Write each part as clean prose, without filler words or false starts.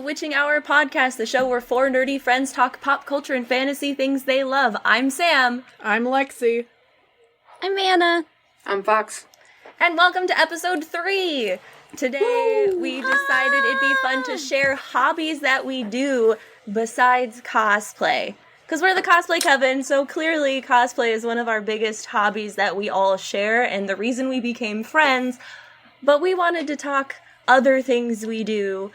Witching Hour podcast, the show where four nerdy friends talk pop culture and fantasy things they love. I'm Sam. I'm Lexi. I'm Anna. I'm Fox. And welcome to episode 3. Today, we decided it'd be fun to share hobbies that we do besides cosplay. Because we're the Cosplay Coven, so clearly cosplay is one of our biggest hobbies that we all share, and the reason we became friends. But we wanted to talk other things we do,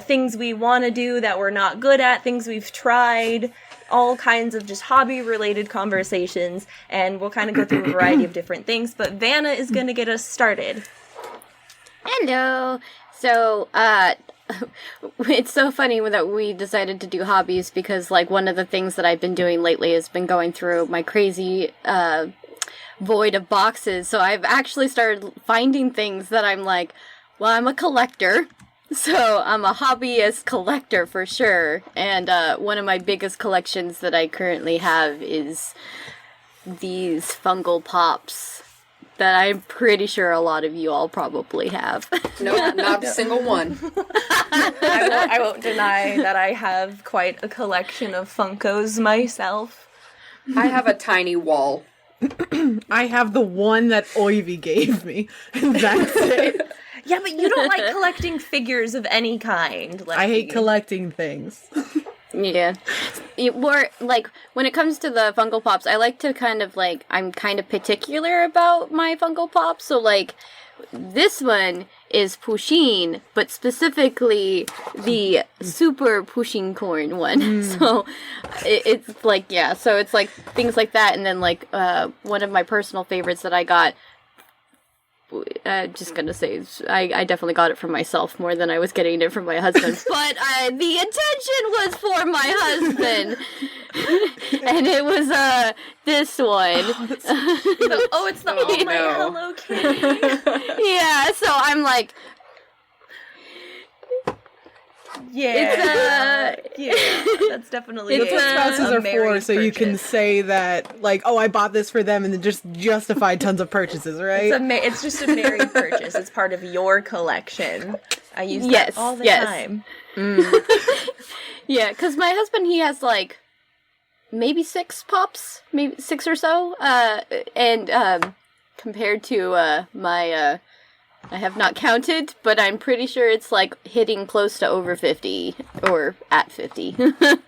things we want to do that we're not good at, things we've tried, all kinds of just hobby-related conversations, and we'll kind of go through a variety of different things, but Vanna is going to get us started. Hello. So, it's so funny that we decided to do hobbies because, like, one of the things that I've been doing lately has been going through my crazy, void of boxes, so I've actually started finding things that I'm like, well, I'm a collector, so I'm a hobbyist collector for sure, and one of my biggest collections that I currently have is these fungal pops that I'm pretty sure a lot of you all probably have. No, not a single one. I won't deny that I have quite a collection of Funkos myself. I have a tiny wall. I have the one that Oivy gave me, and that's it. Yeah, but you don't like collecting figures of any kind. Lexi. I hate collecting things. Yeah. More, like, when it comes to the Funko Pops, I like to kind of, like, I'm kind of particular about my Funko Pops, so, like, this one is Pusheen, but specifically the super Pusheen corn one. So, it's, like, yeah, so it's, like, things like that, and then, like, one of my personal favorites that I got, just gonna say, I definitely got it for myself more than I was getting it from my husband. But the intention was for my husband, and it was this one. It's the Oh My Hello Kitty. Yeah, so I'm like, yeah, that's definitely That's what spouses are for, so purchase. you can say that, like, oh, I bought this for them, and then just justify tons of purchases, right? It's just a married purchase. It's part of your collection. I use that all the time. Yeah, because my husband, he has, like, maybe 6 pops, maybe 6 or so, and compared to my, I have not counted, but I'm pretty sure it's, like, hitting close to over 50, or at 50.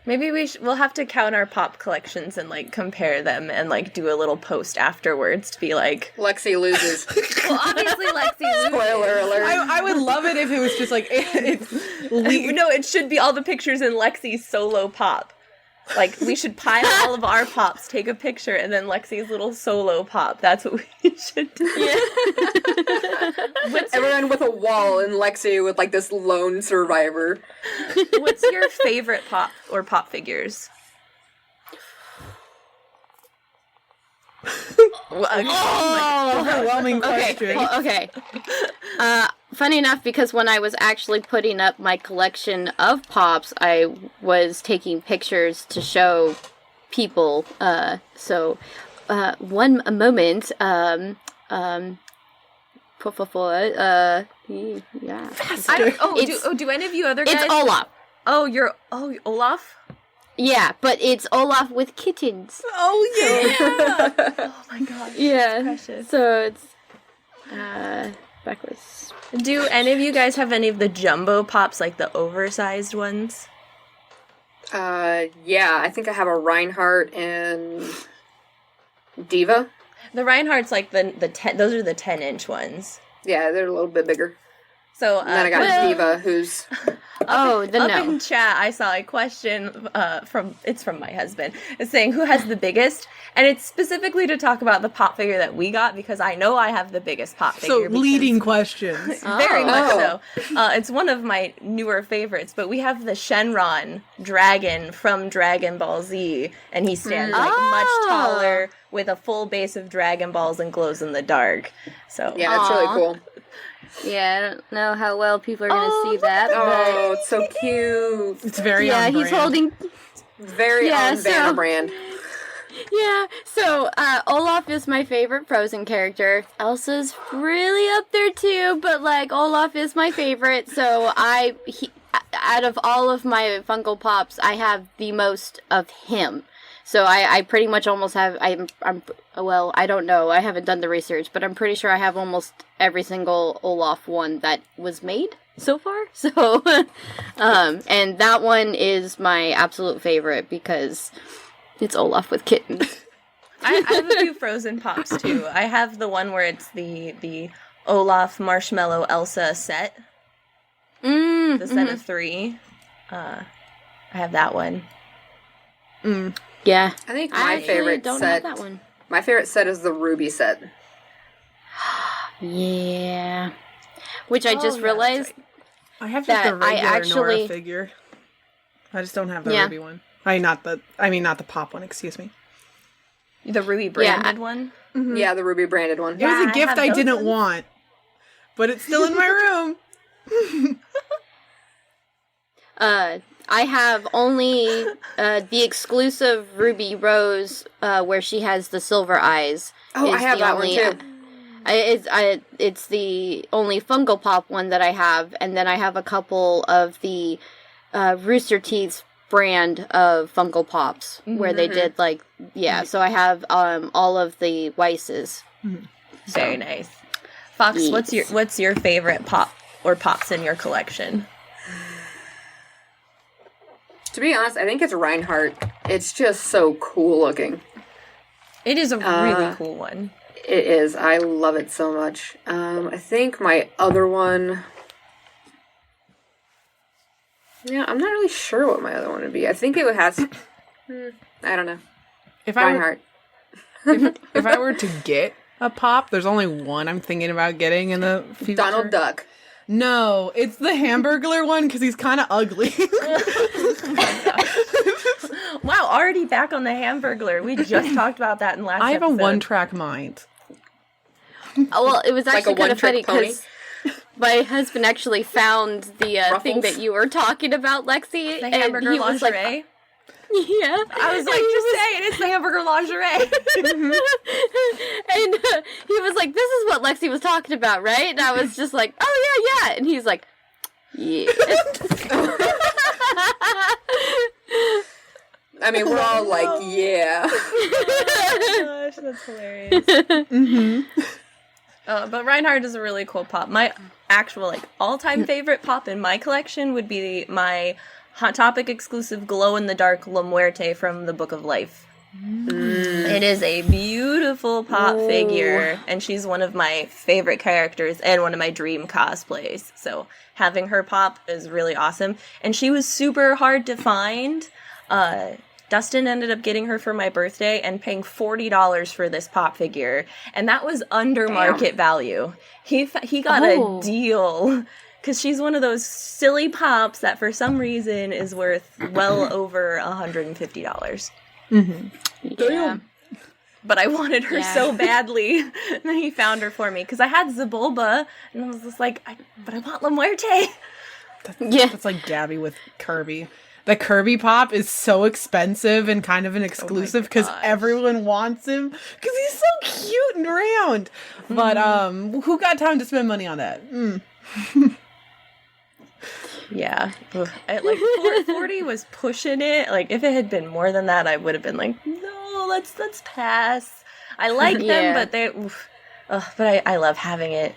Maybe we'll have to count our pop collections and, like, compare them and, like, do a little post afterwards to be like... Lexi loses. Well, obviously Lexi loses. Spoiler alert. I would love it if it was just, like, No, it should be all the pictures in Lexi's solo pop. Like, we should pile all of our pops, take a picture, and then Lexi's little solo pop. That's what we should do. Yeah. Everyone with a wall and Lexi with, like, this lone survivor. What's your favorite pop or pop figures? overwhelming question. Okay. Funny enough, because when I was actually putting up my collection of pops, I was taking pictures to show people. One moment. Yeah. Do any of you other guys? It's Olaf. Olaf? Yeah, but it's Olaf with kittens. Oh yeah! Oh my gosh. Yeah. Precious. So it's backwards. Do any of you guys have any of the jumbo pops, like the oversized ones? Yeah, I think I have a Reinhardt and Diva. The Reinhardt's like those are the 10-inch ones. Yeah, they're a little bit bigger. So And then I got Diva, who's... Up in chat, I saw a question from my husband. It's saying, who has the biggest? And it's specifically to talk about the pop figure that we got, because I know I have the biggest pop figure. So, leading questions. Very much so. It's one of my newer favorites, but we have the Shenron dragon from Dragon Ball Z, and he stands much taller with a full base of Dragon Balls and glows in the dark. So yeah, it's really cool. Yeah, I don't know how well people are going to see that. Oh, it's so cute. It's very on brand. He's holding... Very on banner brand. Yeah, so Olaf is my favorite Frozen character. Elsa's really up there too, but like Olaf is my favorite. So out of all of my Funko Pops, I have the most of him. So I pretty much almost have, well, I don't know, I haven't done the research, but I'm pretty sure I have almost every single Olaf one that was made so far. So, and that one is my absolute favorite because it's Olaf with kittens. I have a few Frozen Pops too. I have the one where it's the Olaf, Marshmallow, Elsa set. The set of 3. I have that one. Yeah. I think I my favorite don't set. have that one. My favorite set is the Ruby set. Yeah. Which I just yeah, realized. that's I have That just the regular I actually- Nora figure. I just don't have the Yeah. Ruby one. Not the pop one, excuse me. The Ruby branded one. Yeah, the Ruby branded one. It was Yeah, a I gift have I those didn't ones. want, but it's still in my room. I have only the exclusive Ruby Rose where she has the silver eyes. Oh, I is have the that only, one too. It's the only Funko Pop one that I have, and then I have a couple of the Rooster Teeth's brand of Funko Pops where they did so I have all of the Weisses. Very nice. Fox, Yes. what's your favorite pop or pops in your collection? To be honest, I think it's Reinhardt. It's just so cool looking. It is a really cool one. It is. I love it so much. I think my other one... Yeah, I'm not really sure what my other one would be. I think it would have... I don't know. If I were, Reinhardt. if I were to get a pop, there's only one I'm thinking about getting in the future. Donald Duck. No, it's the Hamburglar one because he's kind of ugly. Wow, already back on the Hamburglar. We just talked about that in last I have a episode. one-track mind. Oh, well, it was Like a actually kind of funny one-trick pony? because my husband actually found the thing Ruffles? that you were talking about, Lexi. The and hamburger he was like, lingerie. yeah. I was like, just saying, it's the hamburger lingerie. And he was like, this is what Lexi was talking about, right? And I was just like, oh, yeah. And he's like, yeah. I mean, we're all like, yeah. Oh gosh, that's hilarious. But Reinhardt is a really cool pop. My actual all-time favorite pop in my collection would be my Hot Topic exclusive glow-in-the-dark La Muerte from the Book of Life. It is a beautiful pop figure, and she's one of my favorite characters and one of my dream cosplays. So having her pop is really awesome. And she was super hard to find. Dustin ended up getting her for my birthday and paying $40 for this pop figure, and that was under market value. He got a deal because she's one of those silly pops that for some reason is worth well over $150. Yeah. But I wanted her so badly, and then he found her for me because I had Zabulba, and I was just like, but I want La Muerte. Yeah. That's like Gabby with Kirby. The Kirby pop is so expensive and kind of an exclusive because everyone wants him because he's so cute and round. But who got time to spend money on that? Yeah. Ugh. 40 was pushing it. Like, if it had been more than that, I would have been like, no, let's pass. I like them, but they... but I love having it.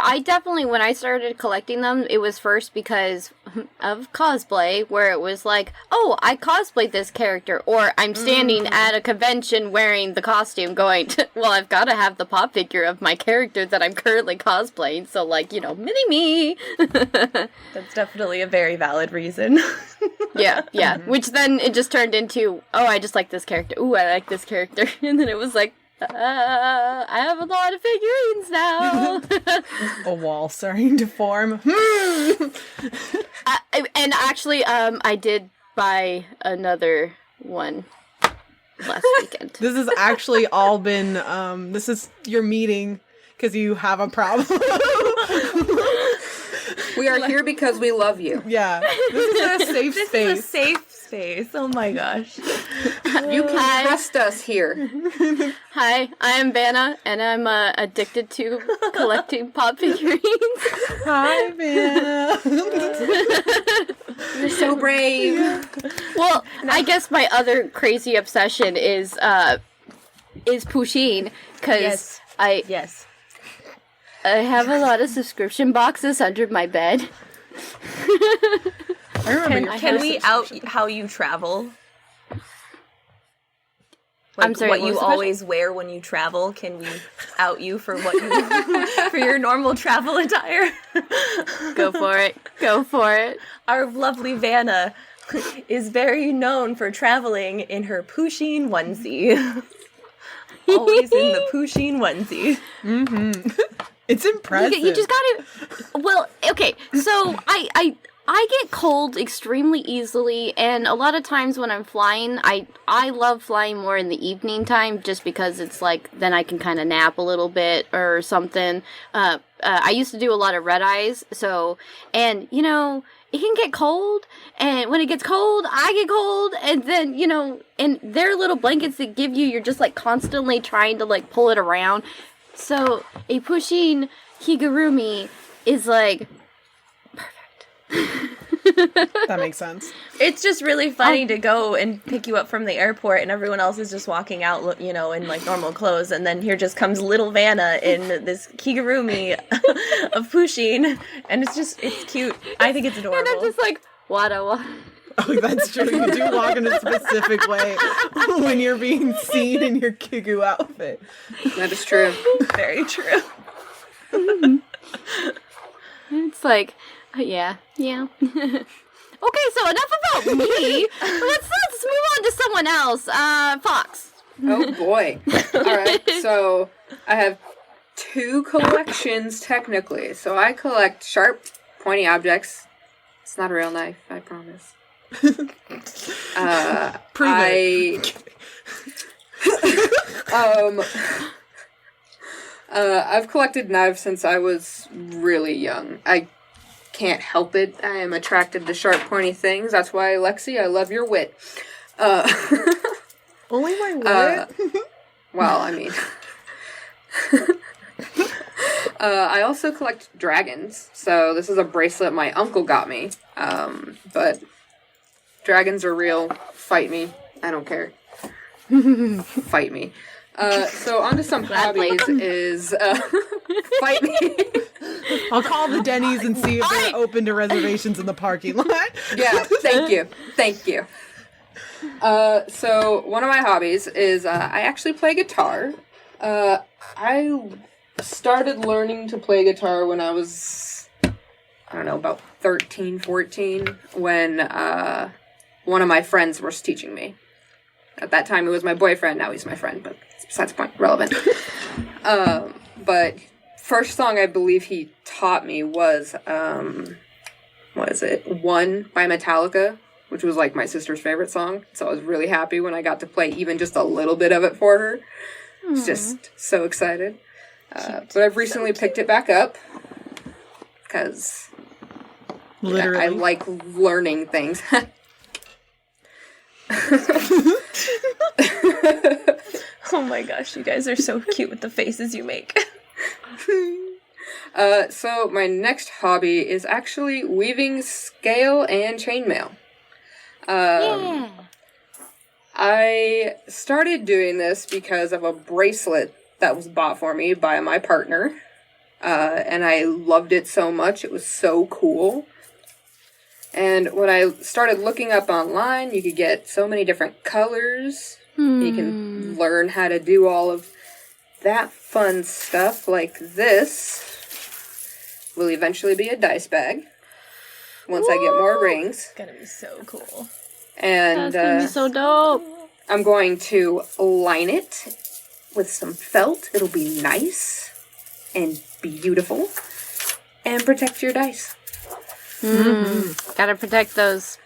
I definitely, when I started collecting them, it was first because of cosplay, where it was like, oh, I cosplayed this character, or I'm standing at a convention wearing the costume going, well, I've got to have the pop figure of my character that I'm currently cosplaying, so, mini me. That's definitely a very valid reason. Yeah. Which then it just turned into, oh, I just like this character. Ooh, I like this character. And then it was like, I have a lot of figurines now. A wall starting to form. And actually, I did buy another one last weekend. This has actually all been, this is your meeting because you have a problem. We are here because we love you. Yeah. This is a safe This space. is a safe face. Oh my gosh. You can trust us here. Hi, I am Vanna, and I'm addicted to collecting pop figurines. Hi, Vanna. You're so brave. Well, I guess my other crazy obsession is Pusheen, because Yes. I have a lot of subscription boxes under my bed. I remember Can we out how you travel? I'm sorry, what what you was the always wear when you travel. Can we out you for what you for your normal travel attire? Go for it. Go for it. Our lovely Vanna is very known for traveling in her Pusheen onesie. Always in the Pusheen onesie. It's impressive. You just gotta. Well, okay. So I get cold extremely easily, and a lot of times when I'm flying, I love flying more in the evening time, just because it's like then I can kind of nap a little bit or something. I used to do a lot of red eyes, so and you know. It can get cold, and when it gets cold, I get cold, and then, you know, and their little blankets that give you, you're just, like, constantly trying to, like, pull it around. So, a Pusheen Higurumi is, like, perfect. That makes sense. It's just really funny to go and pick you up from the airport, and everyone else is just walking out, you know, in like normal clothes, and then here just comes little Vanna in this kigurumi of Pusheen, and it's cute. I think it's adorable. And I'm just like, wada. Oh, that's true. You do walk in a specific way when you're being seen in your Kigu outfit. That is true. Very true. It's like, yeah. Okay, so enough about me. Let's move on to someone else. Fox. Oh boy. Alright, so I have 2 collections technically. So I collect sharp, pointy objects. It's not a real knife, I promise. Prove it. I've collected knives since I was really young. I can't help it. I am attracted to sharp, pointy things. That's why, Lexi, I love your wit. Only my wit? Well, I mean... I also collect dragons. So this is a bracelet my uncle got me. But dragons are real. Fight me. I don't care. Fight me. So on to some hobbies is... fight me. I'll call the Denny's and see if they're open to reservations in the parking lot. Yeah, thank you. So one of my hobbies is I actually play guitar. I started learning to play guitar when I was, I don't know, about 13, 14, when one of my friends was teaching me. At that time, it was my boyfriend. Now he's my friend, but besides the point, relevant. But first song I believe he taught me was, what is it? One by Metallica, which was like my sister's favorite song. So I was really happy when I got to play even just a little bit of it for her. I was just so excited. But I've recently picked it back up because Literally. I like learning things. Oh my gosh, you guys are so cute with the faces you make. So my next hobby is actually weaving scale and chainmail. Yeah. I started doing this because of a bracelet that was bought for me by my partner. And I loved it so much. It was so cool. And when I started looking up online, you could get so many different colors. You can learn how to do all of that fun stuff. Like this will eventually be a dice bag once I get more rings. It's gonna be so cool. And That's gonna be so dope. I'm going to line it with some felt. It'll be nice and beautiful. And protect your dice. Gotta protect those.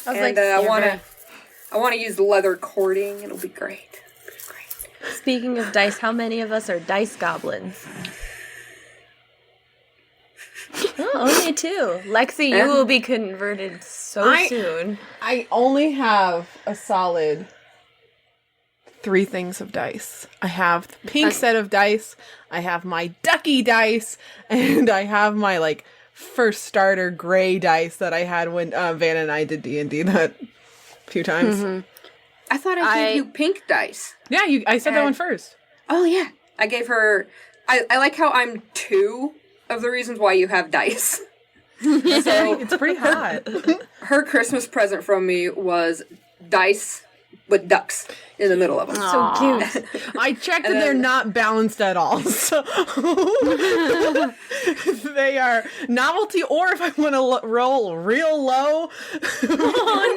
And I want to use leather cording. It'll be great. Speaking of dice, how many of us are dice goblins? Oh, only 2. Lexi, you will be converted so soon. I only have a solid 3 things of dice. I have the pink set of dice, I have my ducky dice, and I have my, like, first starter gray dice that I had when Vanna and I did D&D that few times. Mm-hmm. I thought I gave you pink dice. Yeah, I said that one first. Oh, yeah. I gave her... I like how I'm 2 of the reasons why you have dice. So It's pretty hot. her Christmas present from me was dice with ducks in the middle of them. So cute. I checked And and they're then- not balanced at all. So they are novelty, or if I want to roll real low. Oh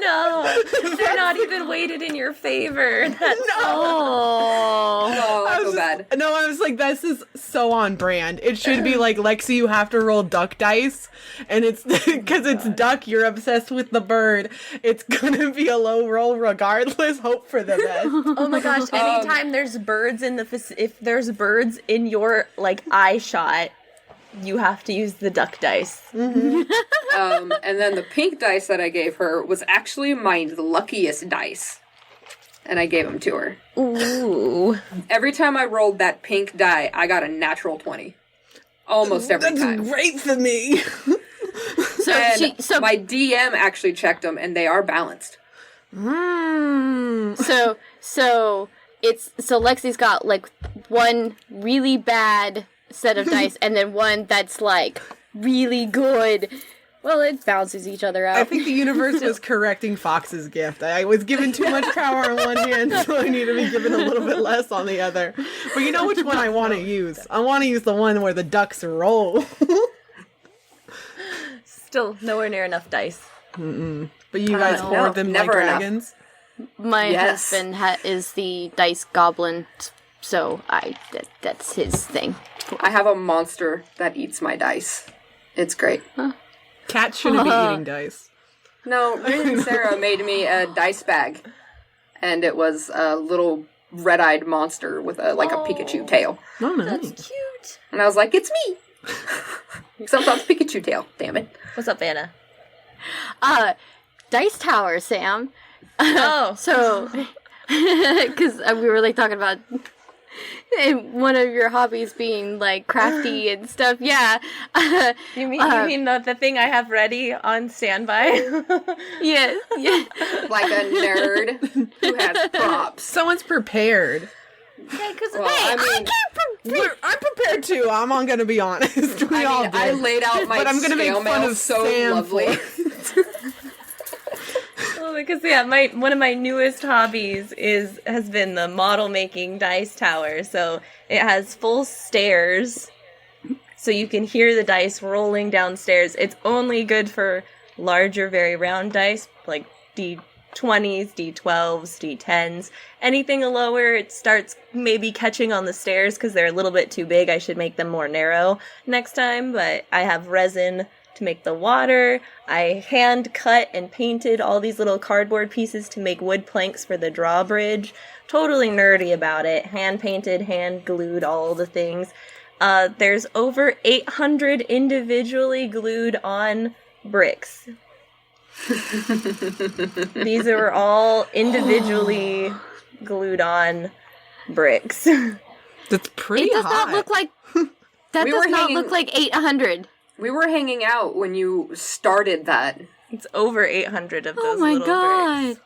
no, they're not even weighted in your favor. That's Oh. Oh, I I feel was bad. No, I was like, this is so on brand. It should be like, Lexi, you have to roll duck dice, and it's because it's duck. You're obsessed with the bird. It's gonna be a low roll regardless. Hope for the best. Oh my gosh! Anytime there's birds in the if there's birds in your like eye shot, you have to use the duck dice. And then the pink dice that I gave her was actually my luckiest dice. And I gave them to her. Ooh, Every time I rolled that pink die, I got a natural 20. Almost every That's time. great for me. So And so my DM actually checked them, and they are balanced. so Lexi's got like one really bad set of dice and then one that's like really good. Well, it balances each other out. I think the universe was correcting Fox's gift. I was given too much power on one hand, so I need to be given a little bit less on the other. But you know which one I want to use? I want to use the one where the ducks roll. still nowhere near enough dice. But you guys No, hoard them like never enough. dragons. My Yes. husband is the dice goblin, so that's his thing. I have a monster that eats my dice. It's great. Cats shouldn't be eating dice. No, Rin and Sarah made me a dice bag. And it was a little red-eyed monster with a Pikachu tail. Oh, nice. That's cute. And I was like, it's me! Sometimes Pikachu tail, damn it. What's up, Anna? Dice tower, Sam. Oh, So, because we were like talking about one of your hobbies being like crafty and stuff. Yeah. you mean the thing I have ready on standby? Yeah. Like a nerd who has props. Someone's prepared. Yeah, because Well, I mean, I'm prepared too. I'm going to be honest. We all did. I laid out my But I'm gonna make scale fun mail of so Sam lovely. one of my newest hobbies has been the model making dice tower. So it has full stairs, so you can hear the dice rolling downstairs. It's only good for larger, very round dice, like D20s, D12s, D10s. Anything lower, it starts maybe catching on the stairs because they're a little bit too big. I should make them more narrow next time, but I have resin to make the water. I hand cut and painted all these little cardboard pieces to make wood planks for the drawbridge. Totally nerdy about it. Hand painted, hand glued, all the things. There's over 800 individually glued on bricks. These are all individually glued on bricks. That's pretty It does hot. not look like that. We Does were not hanging- look like 800. We were hanging out when you started that. It's over 800 of those Oh my little god. bricks.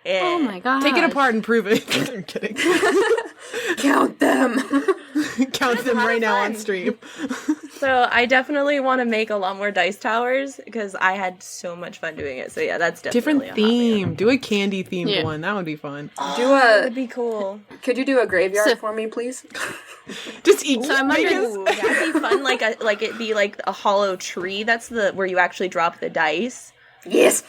Yeah. Oh my god. Take it apart and prove it. I'm kidding. Count them. Count them right now on fun. stream. So I definitely want to make a lot more dice towers because I had so much fun doing it. So yeah, that's definitely Different a hobby. theme. Do a candy themed Yeah. one. That would be fun. Do That a. would be cool. Could you do a graveyard So- for me, please? Just eat. So I'm make wondering- us- Ooh, that'd be fun. Like it'd be like a hollow tree. That's where you actually drop the dice. Yes.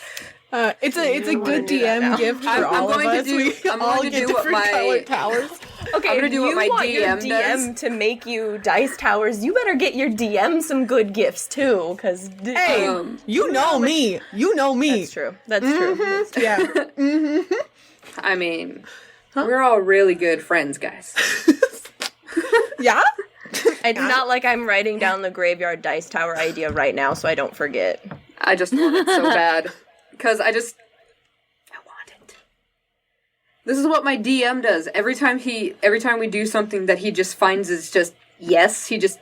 It's a wanna good do that DM now. gift for I'm all going of to us. do- We I'm all going to get do what different my- colored towers. Okay, I'm gonna if do what you my want your DM DM does. to make you dice towers, you better get your DM some good gifts too. Because Hey, you know me. You know me. that's true. That's true. That's true. Yeah. I mean, we're all really good friends, guys. Yeah? It's not like I'm writing down the graveyard dice tower idea right now, so I don't forget. I just want it so bad. because I want it. This is what my DM does. Every time we do something that he just finds is just yes, he just.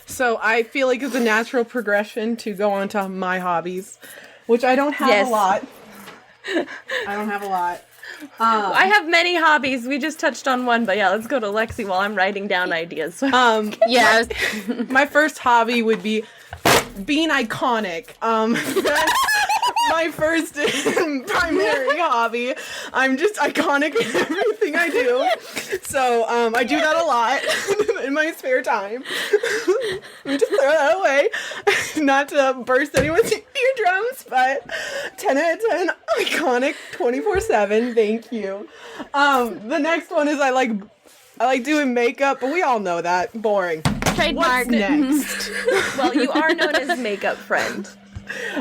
So I feel like it's a natural progression to go on to my hobbies, which I don't have Yes. a lot. I don't have a lot. I have many hobbies. We just touched on one, but yeah, let's go to Lexi while I'm writing down ideas. Yeah. My first hobby would be being iconic. That's my first and primary hobby. I'm just iconic in everything I do. So I do that a lot in my spare time. Just throw that away. Not to burst anyone's eardrums, but 10 out of 10, iconic 24/7. Thank you. The next one is I like doing makeup, but we all know that. Boring. Trademark. What's next? Well, you are known as makeup friend.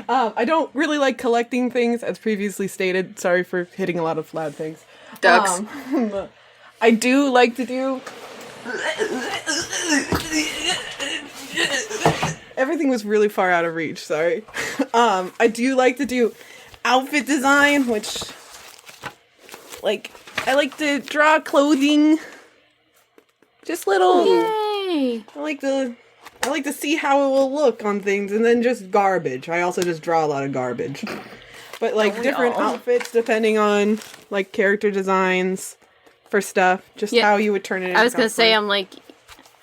I don't really like collecting things, as previously stated. Sorry for hitting a lot of loud things. Ducks. I do like to do... Everything was really far out of reach, sorry. I do like to do outfit design, which... I like to draw clothing. Just little... Yay. I like to see how it will look on things, and then just garbage. I also just draw a lot of garbage. But different outfits depending on character designs for stuff. Just how you would turn it into I was gonna say, cosplay. I'm like,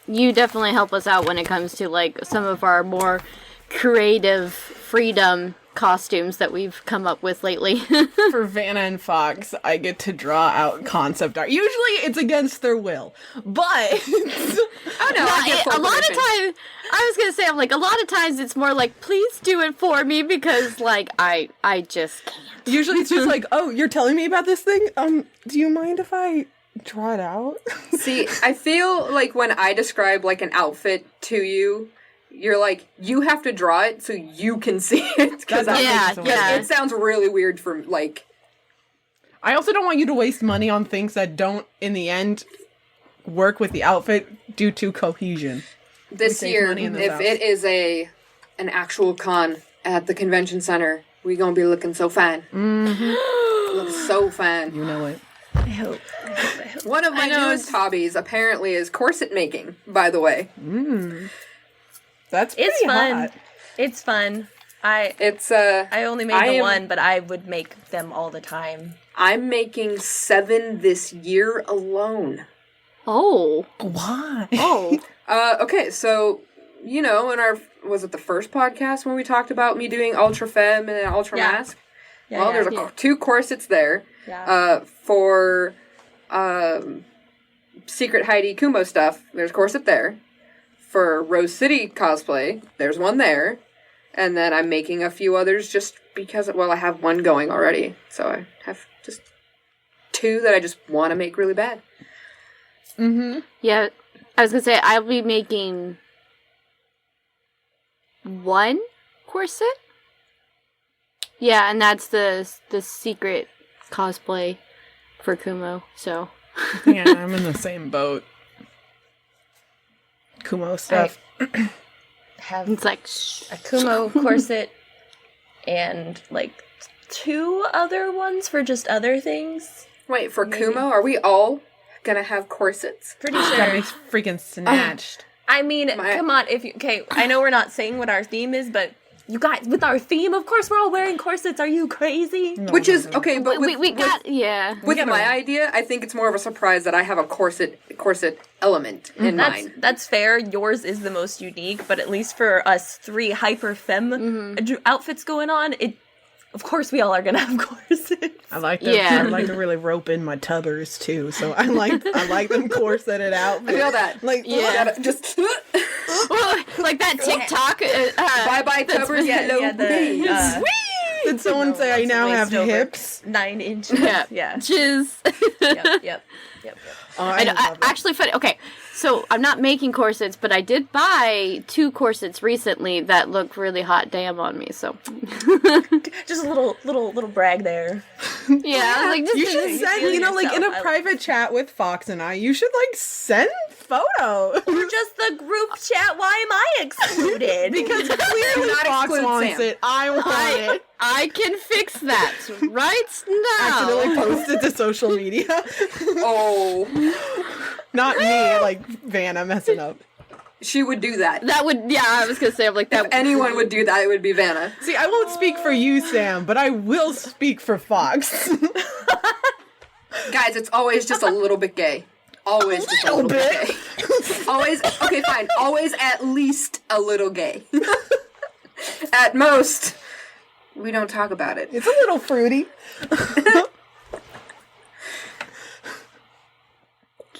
you definitely help us out when it comes to some of our more creative freedom costumes that we've come up with lately. For Vanna and Fox, I get to draw out concept art. Usually it's against their will, but Oh no, I get full a lot of permission. times, I was gonna say, I'm like, a lot of times it's more like, please do it for me because I just can't. usually it's just oh, you're telling me about this thing? Do you mind if I draw it out? See, I feel like when I describe an outfit to you, you're like, you have to draw it so you can see it. Because it sounds really weird for I also don't want you to waste money on things that don't, in the end, work with the outfit due to cohesion. this save year. money in this If house. it is an actual con at the convention center, we gonna be looking so fine. Mm-hmm. Look so fine. You know it. I hope. One of my newest hobbies apparently is corset making. By the way, That's pretty It's fun. hot. It's fun. it's I only made the am- one, but I would make them all the time. I'm making 7 this year alone. Oh. Why? Oh. Okay, so in was it the first podcast when we talked about me doing Ultra Femme and Ultra Yeah. Mask? Yeah, Well, yeah. there's 2 corsets there. Yeah. For Secret Heidi Kumo stuff, there's a corset there. For Rose City cosplay, there's one there. And then I'm making a few others just because, I have one going already. So I have just 2 that I just want to make really bad. Mm-hmm. Yeah, I was gonna say, I'll be making 1 corset. Yeah, and that's the secret cosplay for Kumo, so. Yeah, I'm in the same boat. Kumo stuff. Have It's like, shh. a Kumo corset and 2 other ones for just other things. Wait, for Kumo, are we all gonna have corsets? Pretty Got me sure. freaking snatched. I mean, come on. Okay, I know we're not saying what our theme is, but you guys, with our theme, of course, we're all wearing corsets. Are you crazy? Which is okay, but we got, yeah. with my idea, I think it's more of a surprise that I have a corset element in mine. That's fair. Yours is the most unique, but at least for us 3 hyper femme outfits going on, of course we all are gonna have corsets. I like to. Yeah. I like to really rope in my tubbers too. So I like them corseted out. I feel that. Yeah. Just Like that TikTok. bye bye tubbers, hello please. Did someone say I now have Waist over hips? 9 inches. Yeah. Yeah. Jizz. Yep. Oh, I love that. actually, funny. Okay, so I'm not making corsets, but I did buy 2 corsets recently that look really hot damn on me. So Just a little brag there. yeah, I was like, You just should send, in a yourself. private chat with Fox and I, you should send photo. Or just the group chat. Why am I excluded? Because clearly not Fox exclude wants Sam. it. I want it. I can fix that right Accidentally now. post it to social media. Oh, Not me, like Vanna messing up. she would do that. That would, yeah, I was gonna say, I'm like, If that. anyone would do that, it would be Vanna. See, I won't speak for you, Sam, but I will speak for Fox. Guys, it's always just a little bit gay. Always just a little bit gay. Always, okay, fine. Always at least a little gay. At most, we don't talk about it. It's a little fruity.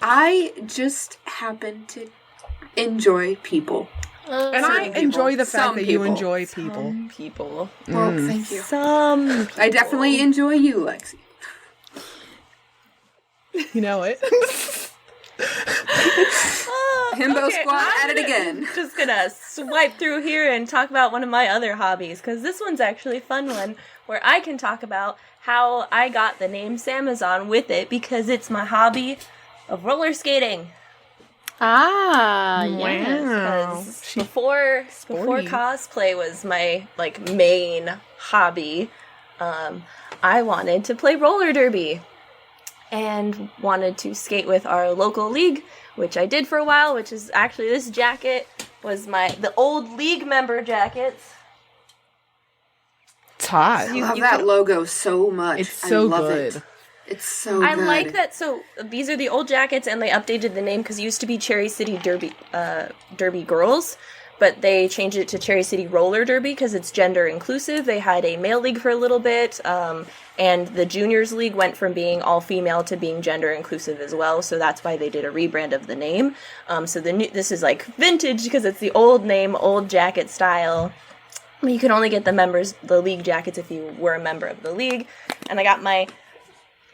I just happen to enjoy people. And I Certain people. enjoy the fact Some that you people. enjoy people. Some people. Well, thank you. Some people. I definitely enjoy you, Lexi. You know it. Himbo Squad I'm at it again. Just gonna swipe through here and talk about one of my other hobbies, because this one's actually a fun one, where I can talk about how I got the name Samazon with it, because it's my hobby of roller skating. Ah, yes. Wow. Because before cosplay was my like main hobby, I wanted to play roller derby and wanted to skate with our local league, which I did for a while. Which is actually, this jacket was the old league member jackets. It's hot. I love that logo so much. It's so I love good. it. It's so I good. like that. So these are the old jackets, and they updated the name because it used to be Cherry City Derby Girls, but they changed it to Cherry City Roller Derby because it's gender inclusive. They had a male league for a little bit, and the juniors league went from being all female to being gender inclusive as well. So that's why they did a rebrand of the name. So this is like vintage because it's the old name, old jacket style. You can only get the league jackets if you were a member of the league. And I got my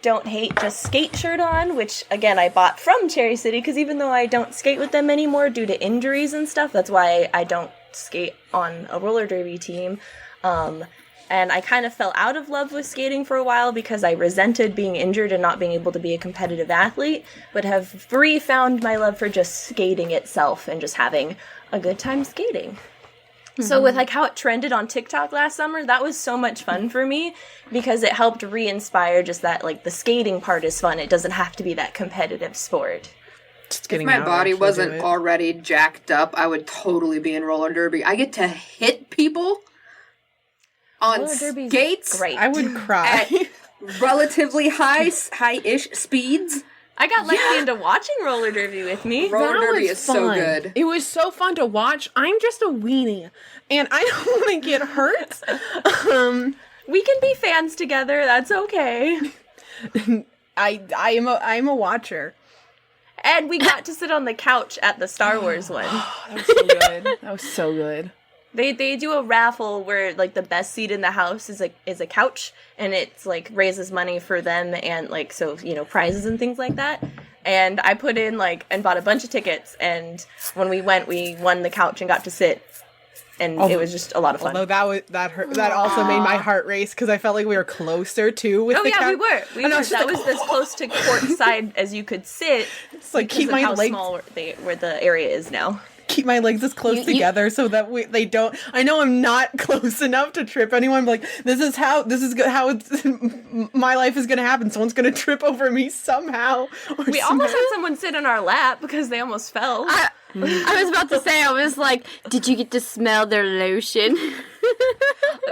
Don't Hate Just Skate shirt on, which again I bought from Cherry City because even though I don't skate with them anymore due to injuries and stuff, that's why I don't skate on a roller derby team. And I kind of fell out of love with skating for a while because I resented being injured and not being able to be a competitive athlete, but have refound my love for just skating itself and just having a good time skating. So with like how it trended on TikTok last summer, that was so much fun for me because it helped re-inspire just that like the skating part is fun. It doesn't have to be that competitive sport. Just If getting my out body actually wasn't do it. already jacked up, I would totally be in roller derby. I get to hit people on Roller derby's skates great. I would cry. at relatively high-ish speeds. I got Lexi into watching roller derby with me. Roller That derby was is so fun. good. It was so fun to watch. I'm just a weenie, and I don't want to get hurt. We can be fans together. That's okay. I'm a watcher. And we got to sit on the couch at the Star Wars one. That was so good. That was so good. They do a raffle where like the best seat in the house is a couch, and it's like raises money for them and like so prizes and things like that. And I put in and bought a bunch of tickets, and when we went, we won the couch and got to sit, and it was just a lot of fun. Although that also made my heart race because I felt like we were closer too with the couch. We were. That was as close to courtside as you could sit. It's like keep because of my how legs small where the area is now. keep my legs as close together so that they don't. I know I'm not close enough to trip anyone. But this is how it's, my life is gonna happen. Someone's gonna trip over me somehow. We almost had someone sit on our lap because they almost fell. I was about to say, I was like, did you get to smell their lotion?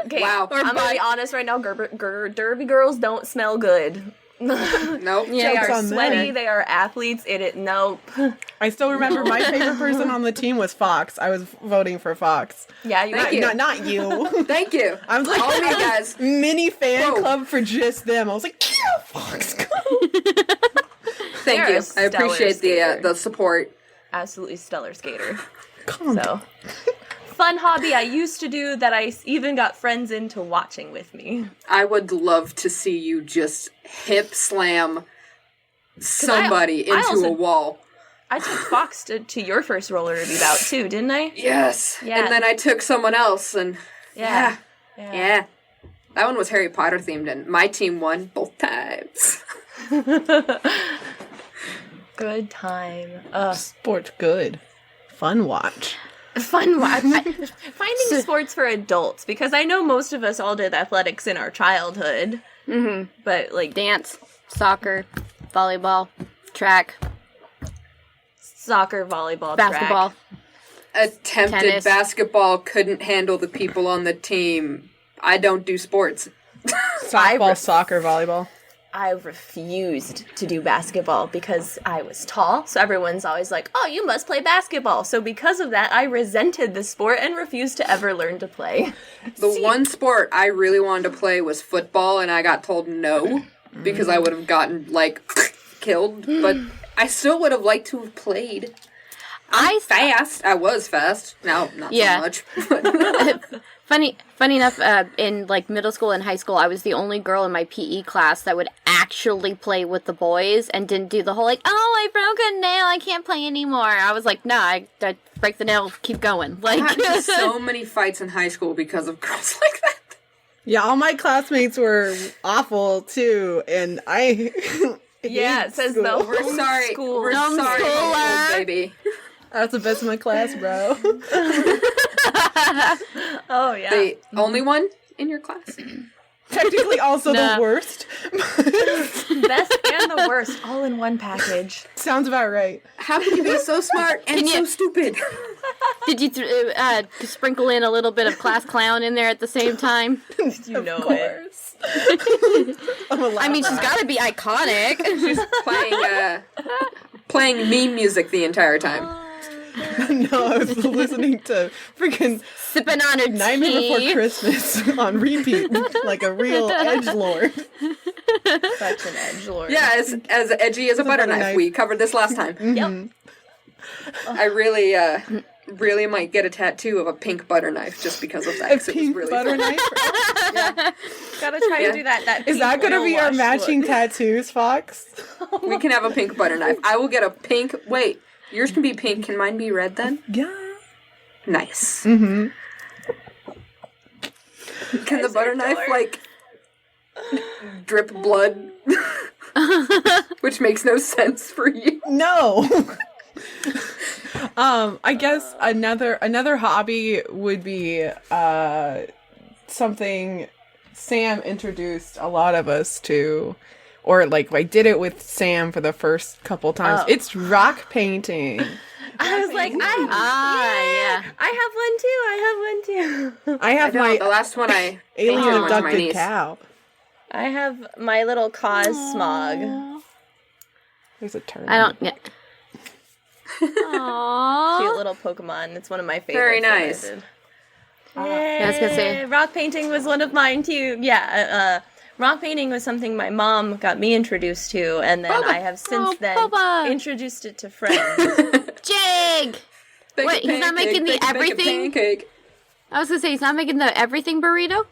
Okay, Wow. I'm gonna be honest right now. Derby girls don't smell good. Nope. They Jokes are on sweaty. them. They are athletes. Nope. I still remember my favorite person on the team was Fox. I was voting for Fox. Yeah, you're Thank right. you. Not you. Thank you. I was like, all of you guys. mini fan Whoa. club for just them. I was like, yeah, Fox, go. Thank They're you. a I stellar appreciate skater. the support. Absolutely stellar skater. Calm down. So, fun hobby I used to do that I even got friends into watching with me. I would love to see you just hip slam somebody I into also- a wall. I took Fox to your first roller derby bout too, didn't I? Yes. Yeah. And then I took someone else and Yeah. yeah. That one was Harry Potter themed and my team won both times. Good time. Sports good. Fun watch. Fun watch. Finding sports for adults, because I know most of us all did athletics in our childhood. Mm-hmm. But, like... Dance, soccer, volleyball, track. Soccer, volleyball, basketball. Track. Attempted Tennis. basketball, couldn't handle the people on the team. I don't do sports. Softball, soccer, volleyball. I refused to do basketball because I was tall, so everyone's always like, oh, you must play basketball. So because of that, I resented the sport and refused to ever learn to play. The one sport I really wanted to play was football, and I got told no, because I would have gotten, like, killed. But I still would have liked to have played. I was fast. Now, not so much. Funny enough, in like middle school and high school, I was the only girl in my PE class that would actually play with the boys and didn't do the whole like, oh, I broke a nail, I can't play anymore. I was like, nah, I break the nail, keep going. Like, I had so many fights in high school because of girls like that. Yeah, all my classmates were awful too, and I. Yeah, it says though. We're sorry. We're Dumb sorry, schooler. old baby. I was the best in my class, bro. Oh, yeah. The only one in your class? Technically also Nah. the worst. Best and the worst, all in one package. Sounds about right. How can you be so smart and so stupid? did you sprinkle in a little bit of class clown in there at the same time? You know Of it. course. I mean, she's got to be iconic. She's playing meme music the entire time. No, I was listening to freaking Sipping on her Nightmare tea. Before Christmas on repeat, like a real edgelord. Such an edgelord. Yeah, as edgy as a butter butter knife. knife. We covered this last time. Yep. I really might get a tattoo of a pink butter knife just because of that. A 'cause it was pink really butter fun. knife. Gotta try to do that. Is that going to be our wash matching look. tattoos, Fox? We can have a pink butter knife. I will get a pink. Wait, yours can be pink. Can mine be red then? Yeah. Nice. Mm-hmm. Can the butter knife like drip blood? Which makes no sense for you. No. I guess another hobby would be something Sam introduced a lot of us to, or like I did it with Sam for the first couple times. Oh. It's rock painting. I was like, yeah. I have one too. I have No, my the last one I alien painted went to my abducted niece. cow. I have my little Cosmog. There's a turn. I don't. Yeah. Aww. Cute little Pokemon. It's one of my favorites. Very that I nice. did. I was gonna say- rock painting was one of mine too. Yeah, rock painting was something my mom got me introduced to, and then I have since then Boba. introduced it to friends. Jig! Bake a Wait, he's not pancake, making the bake a everything? pancake. I was gonna say, he's not making the everything burrito?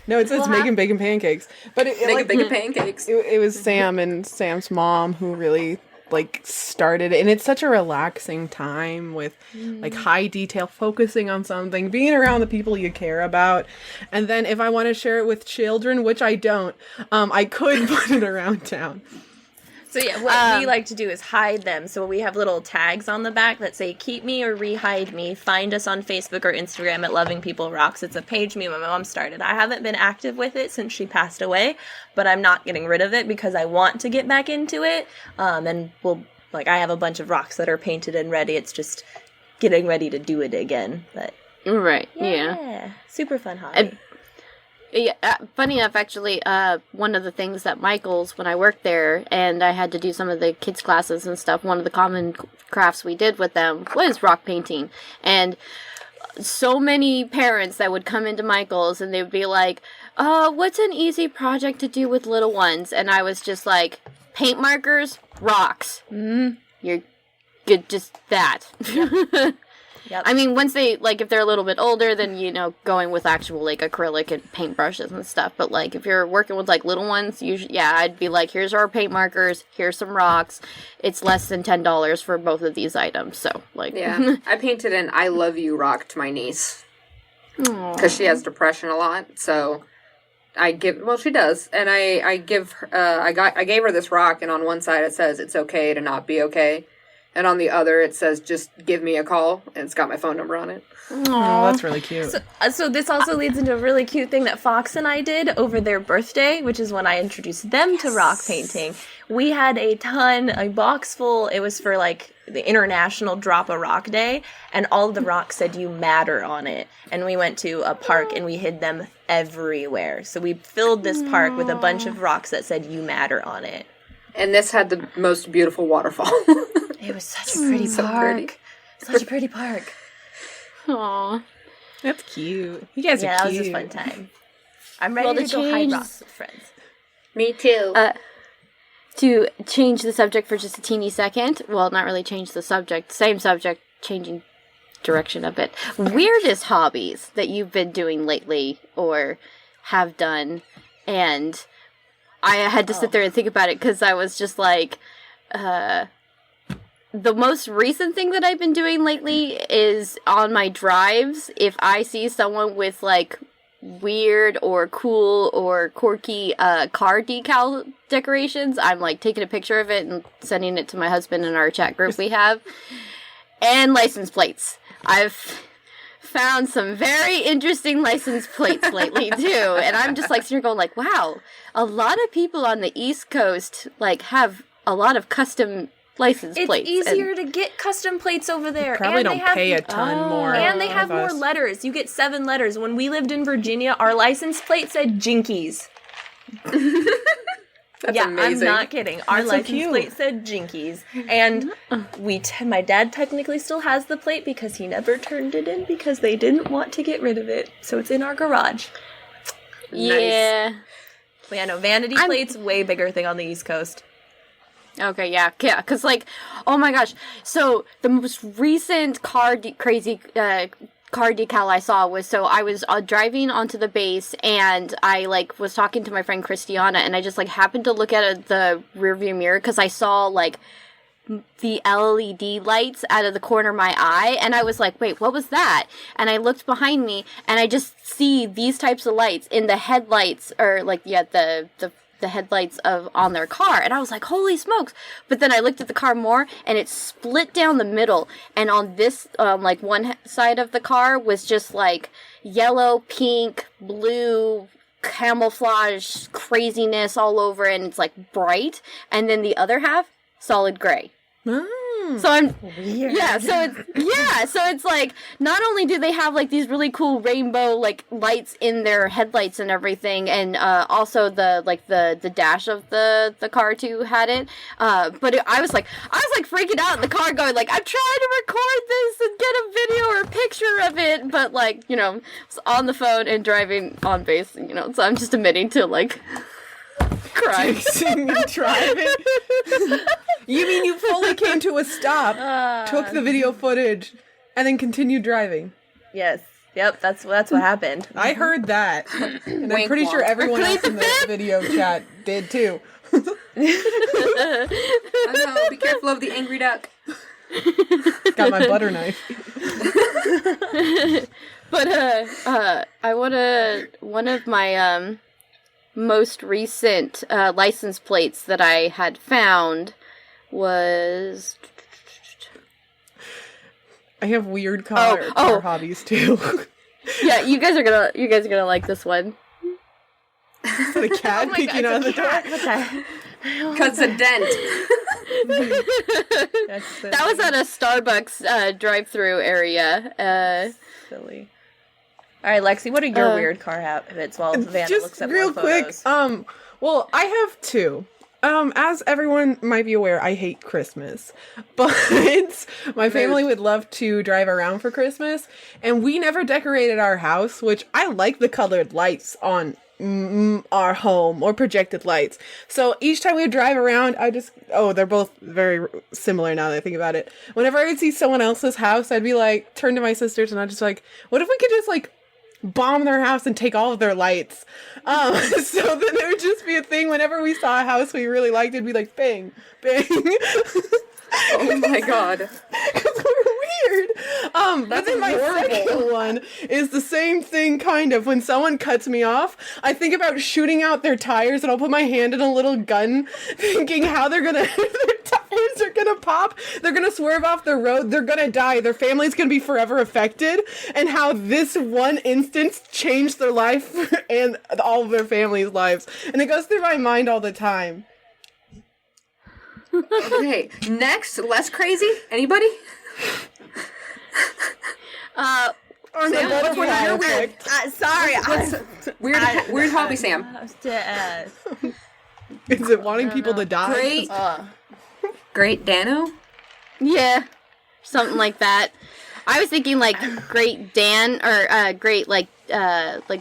No, it says making bacon pancakes. But it, Make like, a bake a pancakes. it was Sam and Sam's mom who really like started it, and it's such a relaxing time with like high detail, focusing on something, being around the people you care about. And then if I want to share it with children, which I don't, I could put it around town. So yeah, what we like to do is hide them. So we have little tags on the back that say "Keep me" or "Rehide me." Find us on Facebook or Instagram at Loving People Rocks. It's a page me and my mom started. I haven't been active with it since she passed away, but I'm not getting rid of it because I want to get back into it. And I have a bunch of rocks that are painted and ready. It's just getting ready to do it again. But Right, yeah. super fun hobby. Yeah, funny enough, actually, one of the things that Michael's, when I worked there, and I had to do some of the kids' classes and stuff, one of the common crafts we did with them was rock painting. And so many parents that would come into Michael's and they would be like, what's an easy project to do with little ones? And I was just like, paint markers, rocks. You're good, just that. Yep. I mean, once they, like, if they're a little bit older, then, you know, going with actual, like, acrylic and paintbrushes and stuff. But, like, if you're working with, like, little ones, usually, yeah, I'd be like, here's our paint markers, here's some rocks. It's less than $10 for both of these items, so, like... Yeah, I painted an "I love you" rock to my niece because she has depression a lot. So she does, and I give her, I gave her this rock, and on one side it says it's okay to not be okay, and on the other it says just give me a call, and it's got my phone number on it. Oh, that's really cute. So this also leads into a really cute thing that Fox and I did over their birthday, which is when I introduced them to rock painting. We had a box full. It was for like the International Drop a Rock Day, and all of the rocks said "You Matter" on it. And we went to a park and we hid them everywhere. So we filled this park with a bunch of rocks that said "You Matter" on it. And this had the most beautiful waterfall. It was such a pretty So park. pretty. Such a pretty park. Aww. That's cute. You guys are cute. That was a fun time. I'm ready to go hide rocks with friends. Me too. To change the subject for just a teeny second, well, not really change the subject, same subject, changing direction a bit. Weirdest hobbies that you've been doing lately or have done, and I had to sit there and think about it because I was just like, the most recent thing that I've been doing lately is on my drives, if I see someone with like weird or cool or quirky car decal decorations, I'm like taking a picture of it and sending it to my husband in our chat group we have. And license plates. I've found some very interesting license plates lately too, and I'm just like sitting here going like, wow, a lot of people on the East Coast like have a lot of custom license plates. It's easier to get custom plates over there. Probably and don't pay a ton more. And they have of more us. letters. You get 7 letters. When we lived in Virginia, our license plate said Jinkies. That's yeah, amazing. I'm not kidding. Our That's so license cute. plate said Jinkies. And my dad technically still has the plate because he never turned it in because they didn't want to get rid of it. So it's in our garage. Yeah. But yeah, no, vanity plates, way bigger thing on the East Coast. Okay, yeah, because, like, oh my gosh, so the most recent crazy car decal I saw was, so I was driving onto the base, and I, like, was talking to my friend Christiana, and I just, like, happened to look at the rearview mirror, because I saw, like, the LED lights out of the corner of my eye, and I was like, wait, what was that? And I looked behind me, and I just see these types of lights in the headlights, or, like, yeah, the headlights on their car, and I was like, holy smokes. But then I looked at the car more, and it split down the middle, and on this like one side of the car was just like yellow, pink, blue, camouflage craziness all over, and it's like bright, and then the other half solid gray. So I'm Weird. so it's like, not only do they have like these really cool rainbow like lights in their headlights and everything, and also the dash of the car too had it, but I was like freaking out in the car going like, I'm trying to record this and get a video or a picture of it, but like, you know, it's on the phone and driving on base, you know, so I'm just admitting to like crying. Driving. You mean you fully came to a stop, took the video footage, and then continued driving? Yes. Yep, that's what happened. I heard that. And I'm Wink pretty sure wonk. everyone else in the video chat did too. I know, be careful of the angry duck. Got my butter knife. But one of my most recent license plates that I had found was, I have weird car hobbies too. yeah, you guys are gonna like this one. Is that a cat peeking out of the door? What the Cuts a dent. That was at a Starbucks drive-through area. silly. All right, Lexi, what are your weird car habits while Vanna Just looks at real more quick, photos? well, I have 2. As everyone might be aware, I hate Christmas, but my family would love to drive around for Christmas, and we never decorated our house, which I like the colored lights on our home or projected lights. So each time we would drive around, they're both very similar now that I think about it. Whenever I would see someone else's house, I'd be like, turn to my sisters and I'd just like, what if we could just like bomb their house and take all of their lights? So then it would just be a thing whenever we saw a house we really liked, it'd be like, bang, bang. Oh my god. Because we're weird. But then my second one is the same thing, kind of. When someone cuts me off, I think about shooting out their tires, and I'll put my hand in a little gun, thinking how they're gonna, their tires are gonna pop, they're gonna swerve off the road, they're gonna die, their family's gonna be forever affected, and how this one instance changed their life and all of their family's lives. And it goes through my mind all the time. Okay, next, less crazy. Anybody? Or no, that's when you're weird. Sorry. Weird hobby, Sam. Is it wanting people to die? Great Dano? Yeah, something like that. I was thinking like Great Dan or Great like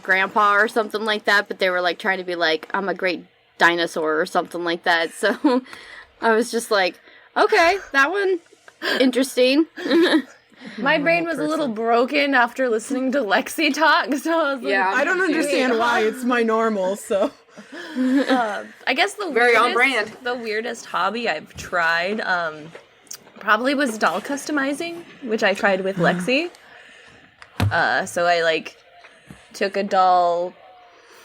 Grandpa or something like that, but they were like trying to be like I'm a great dinosaur or something like that. So I was just like, okay, that one interesting. My brain was a little broken after listening to Lexi talk, so I was like, I don't understand why. It's my normal, so. I guess Very on brand. The weirdest hobby I've tried probably was doll customizing, which I tried with Lexi. So I like took a doll,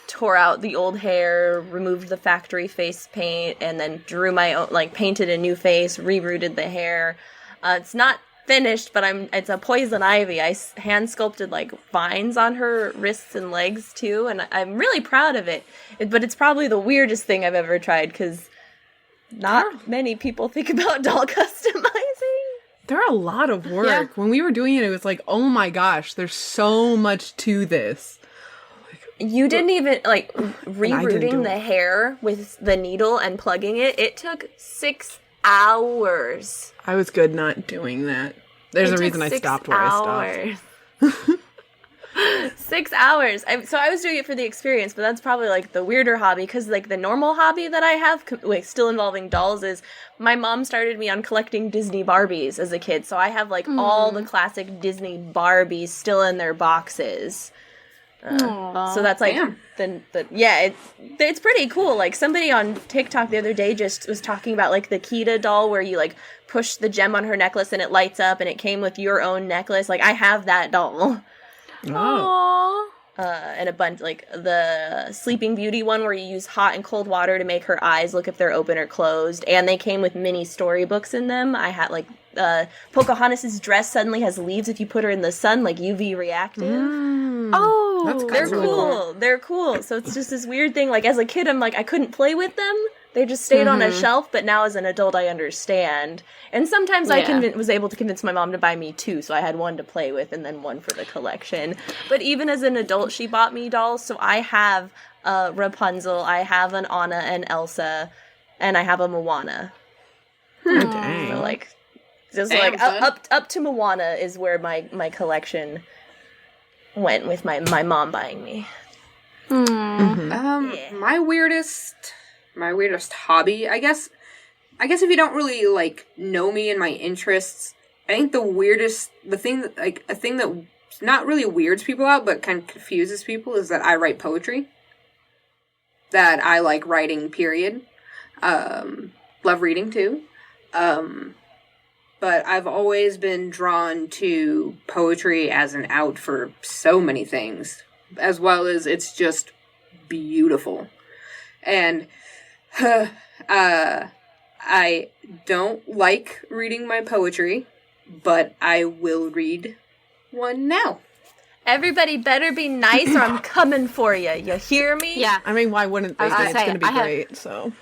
tore out the old hair, removed the factory face paint, and then drew my own, like painted a new face, rerooted the hair. It's not finished, but it's a poison ivy. I hand sculpted like vines on her wrists and legs too, and I'm really proud of it. But it's probably the weirdest thing I've ever tried because not many people think about doll customizing. They're a lot of work. Yeah. When we were doing it, it was like, oh my gosh, there's so much to this. You didn't even, like, rerouting do the it. hair with the needle and plugging it, it took 6 hours. I was good not doing that. There's a reason I stopped where I stopped. 6 hours. So I was doing it for the experience, but that's probably like the weirder hobby because like the normal hobby that I have, still involving dolls, is my mom started me on collecting Disney Barbies as a kid. So I have like all the classic Disney Barbies still in their boxes. So that's like it's pretty cool. Like somebody on TikTok the other day just was talking about like the Kita doll where you like push the gem on her necklace and it lights up and it came with your own necklace. Like I have that doll. Oh. And a bunch like the Sleeping Beauty one where you use hot and cold water to make her eyes look if they're open or closed. And they came with mini storybooks in them. I had like Pocahontas's dress suddenly has leaves if you put her in the sun, like UV reactive. Oh, That's They're really cool. They're cool. So it's just this weird thing. Like as a kid, I'm like I couldn't play with them. They just stayed on a shelf. But now as an adult, I understand. And sometimes I was able to convince my mom to buy me 2. So I had one to play with and then one for the collection. But even as an adult, she bought me dolls. So I have Rapunzel, I have an Anna and Elsa, and I have a Moana. Dang. So like, just Damn, like son. up to Moana is where my collection went with my mom buying me. Yeah. My weirdest hobby, I guess if you don't really like know me and my interests, I think a thing that not really weirds people out but kind of confuses people is that I write poetry. That I like writing, period. Love reading too. But I've always been drawn to poetry as an out for so many things, as well as it's just beautiful. And I don't like reading my poetry, but I will read one now. Everybody better be nice or I'm coming for you. You hear me? yeah. I mean, why wouldn't they? was gonna It's say, going to be I have- great, so.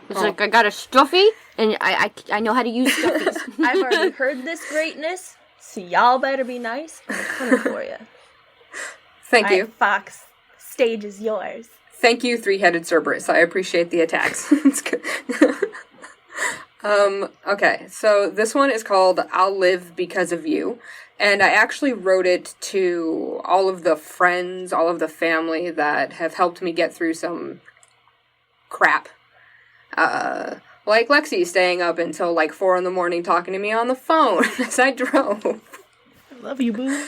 It's like I got a stuffy, and I know how to use stuffies. I've already heard this greatness, so y'all better be nice. I'm coming for you. Thank All you. right, Fox, stage is yours. Thank you, three-headed Cerberus. I appreciate the attacks. It's good. Okay, so this one is called I'll Live Because of You. And I actually wrote it to all of the friends, all of the family that have helped me get through some crap. Like Lexi staying up until like 4 a.m. talking to me on the phone as I drove. I love you, boo.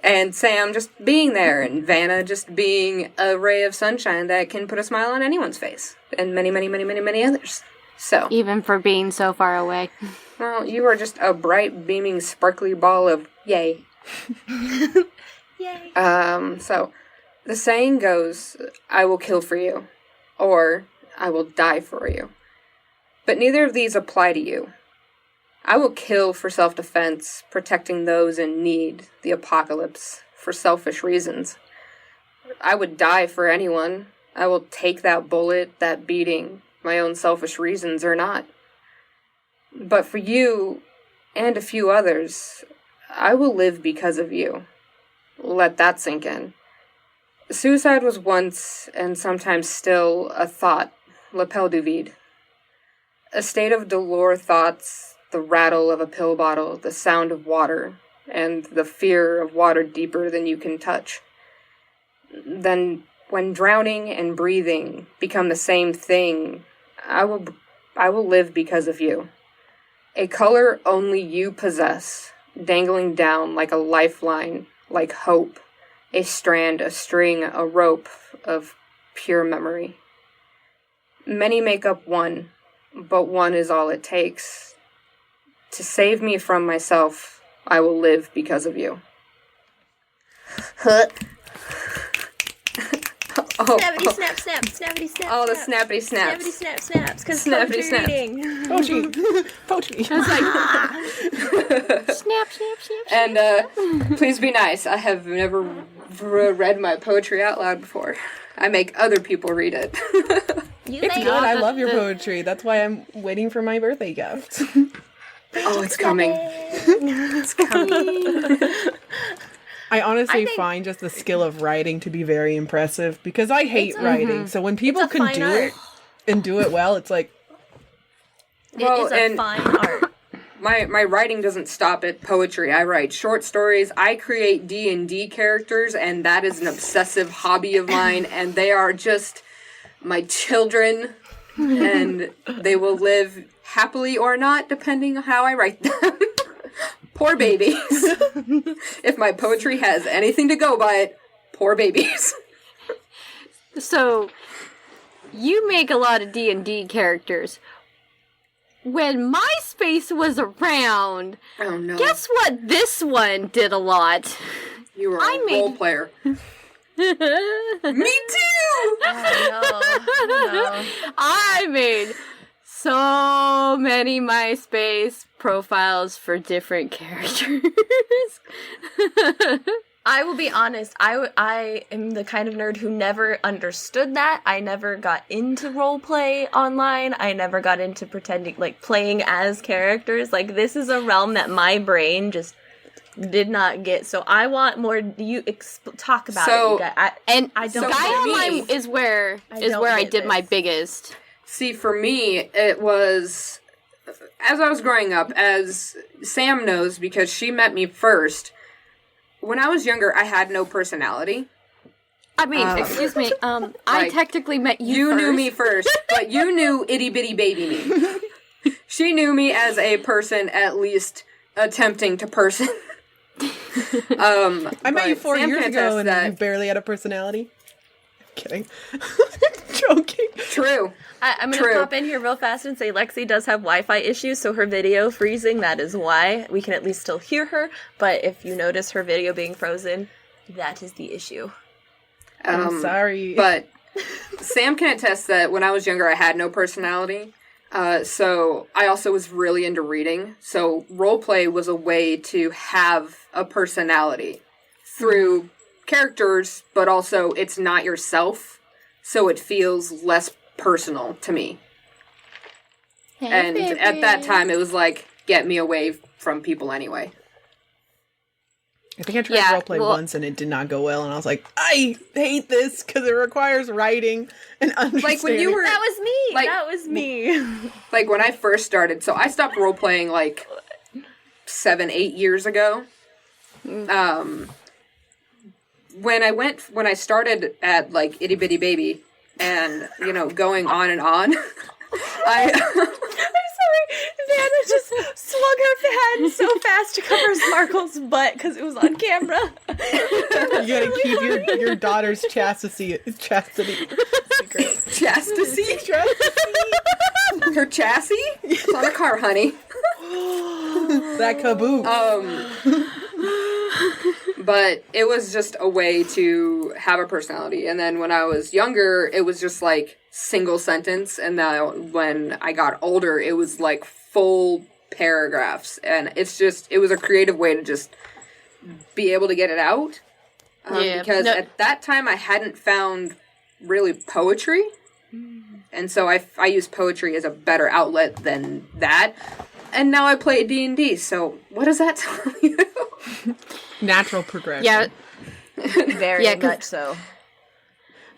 And Sam just being there, and Vanna just being a ray of sunshine that can put a smile on anyone's face. And many, many, many, many, many others. So, Even for being so far away. well, you are just a bright, beaming, sparkly ball of yay. Yay. So, the saying goes, I will kill for you, or I will die for you. But neither of these apply to you. I will kill for self-defense, protecting those in need, the apocalypse, for selfish reasons. I would die for anyone. I will take that bullet, that beating, my own selfish reasons or not. But for you, and a few others, I will live because of you. Let that sink in. Suicide was once, and sometimes still, a thought, lapel du vide. A state of dolor thoughts, the rattle of a pill bottle, the sound of water, and the fear of water deeper than you can touch. Then, when drowning and breathing become the same thing, I will live because of you. A color only you possess, dangling down like a lifeline, like hope, a strand, a string, a rope of pure memory. Many make up one, but one is all it takes. To save me from myself, I will live because of you. Snappity snap snap, snappity snap. Oh, the snap. snappity snaps. Snappity snap snaps, because Snappity poetry snaps. reading. Poetry. Snap, snap, snap. And please be nice. I have never read my poetry out loud before. I make other people read it. You It's may good. I the- love your the- poetry. That's why I'm waiting for my birthday gift. Oh, it's coming. It's coming. I honestly I think- find just the skill of writing to be very impressive because I hate It's a- writing. So when people it's a can fine do art. it and do it well, it's like, Well, it is a and- fine art. My writing doesn't stop at poetry. I write short stories. I create D&D characters, and that is an obsessive hobby of mine, and they are just my children, and they will live happily or not, depending on how I write them. Poor babies. If my poetry has anything to go by it, poor babies. So, you make a lot of D&D characters. When MySpace was around, Oh no. guess what this one did a lot? You were I a made- role player. Me too! Oh, I made so many MySpace profiles for different characters. I will be honest, I am the kind of nerd who never understood that. I never got into roleplay online. I never got into pretending, like, playing as characters. Like, this is a realm that my brain just did not get. So I want more, talk about So- it. You guys. And I don't Sky for me- Online is where I is don't where I get did my this. biggest. See, for me, it was, as I was growing up, as Sam knows, because she met me first, when I was younger, I had no personality. I mean, excuse me. I like, technically met you. You first. knew me first, but you knew itty bitty baby me. She knew me as a person at least attempting to person. I met you 4 Sam years can ago attest and that- you barely had a personality. Kidding. Joking. True. I'm going to True. pop in here real fast and say Lexi does have Wi-Fi issues, so her video freezing, that is why. We can at least still hear her, but if you notice her video being frozen, that is the issue. I'm sorry. But Sam can attest that when I was younger, I had no personality. So I also was really into reading. So roleplay was a way to have a personality through characters, but also it's not yourself. So it feels less personal to me. Hey, And baby. at that time, it was like, get me away from people anyway. I think I tried Yeah, roleplay well- once and it did not go well, and I was like, I hate this because it requires writing and understanding. Like when you were, That was me! Like- That was me! like when I first started, so I stopped role playing like 7-8 years ago. When I started at like Itty Bitty Baby and, you know, going on and on, I'm sorry, Vanna just swung her hand so fast to cover Sparkle's butt because it was on camera. You gotta keep your daughter's chastity secret. chastity. Chastity. her chassis? It's on a car, honey. That caboose. But it was just a way to have a personality. And then when I was younger, it was just like single sentence. And then when I got older, it was like full paragraphs. And it was a creative way to just be able to get it out. Because at that time I hadn't found really poetry. And so I use poetry as a better outlet than that. And now I play D&D, so what does that tell you? Natural progression. Yeah. Very much so.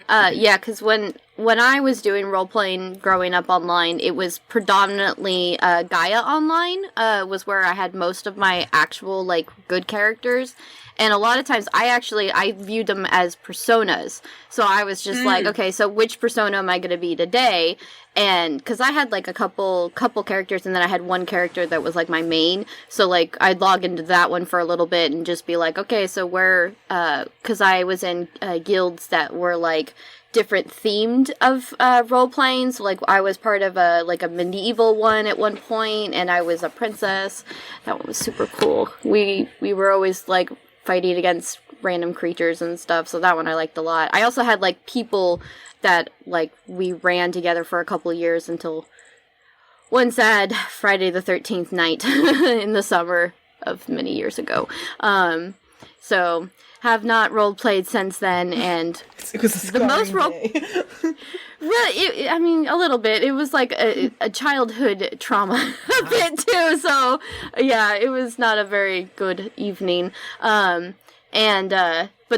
Because when I was doing role-playing growing up online, it was predominantly Gaia Online was where I had most of my actual, like, good characters. And a lot of times, I viewed them as personas. So I was just like, okay, so which persona am I going to be today? And because I had, like, a couple characters, and then I had one character that was, like, my main. So, like, I'd log into that one for a little bit and just be like, okay, so where, because I was in guilds that were, like, different themed of role-playing. So, like, I was part of a medieval one at one point, and I was a princess. That one was super cool. We were always, like, fighting against random creatures and stuff, so that one I liked a lot. I also had, like, people that, like, we ran together for a couple of years until one sad Friday the 13th night in the summer of many years ago. So, have not role-played since then, and it was the most Really, I mean, a little bit. It was like a childhood trauma a bit too. So, yeah, it was not a very good evening. But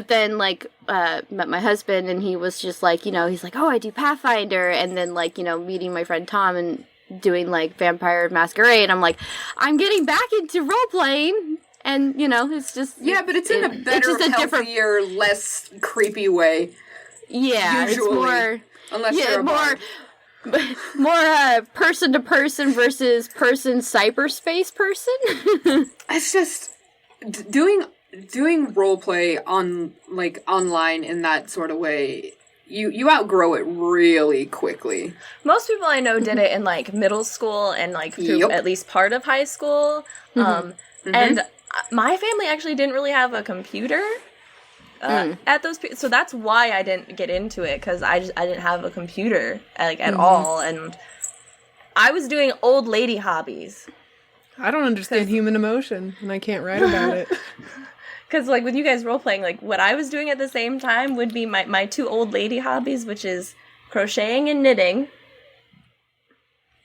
then, like, met my husband, and he was just like, he's like, oh, I do Pathfinder, and then, like, meeting my friend Tom and doing, like, Vampire Masquerade. I'm like, I'm getting back into role playing. And, it's just... Yeah, but it's in a better, healthier, less creepy way. Yeah, usually. It's more... Unless you're a more person to person versus person cyberspace person. It's just doing roleplay on, like, online in that sort of way. You outgrow it really quickly. Most people I know did it in, like, middle school and, like, through at least part of high school. And my family actually didn't really have a computer. At those, so that's why I didn't get into it, because I didn't have a computer, like, at all, and I was doing old lady hobbies. I don't understand human emotion, and I can't write about it. Because, like, with you guys role-playing, like, what I was doing at the same time would be my two old lady hobbies, which is crocheting and knitting,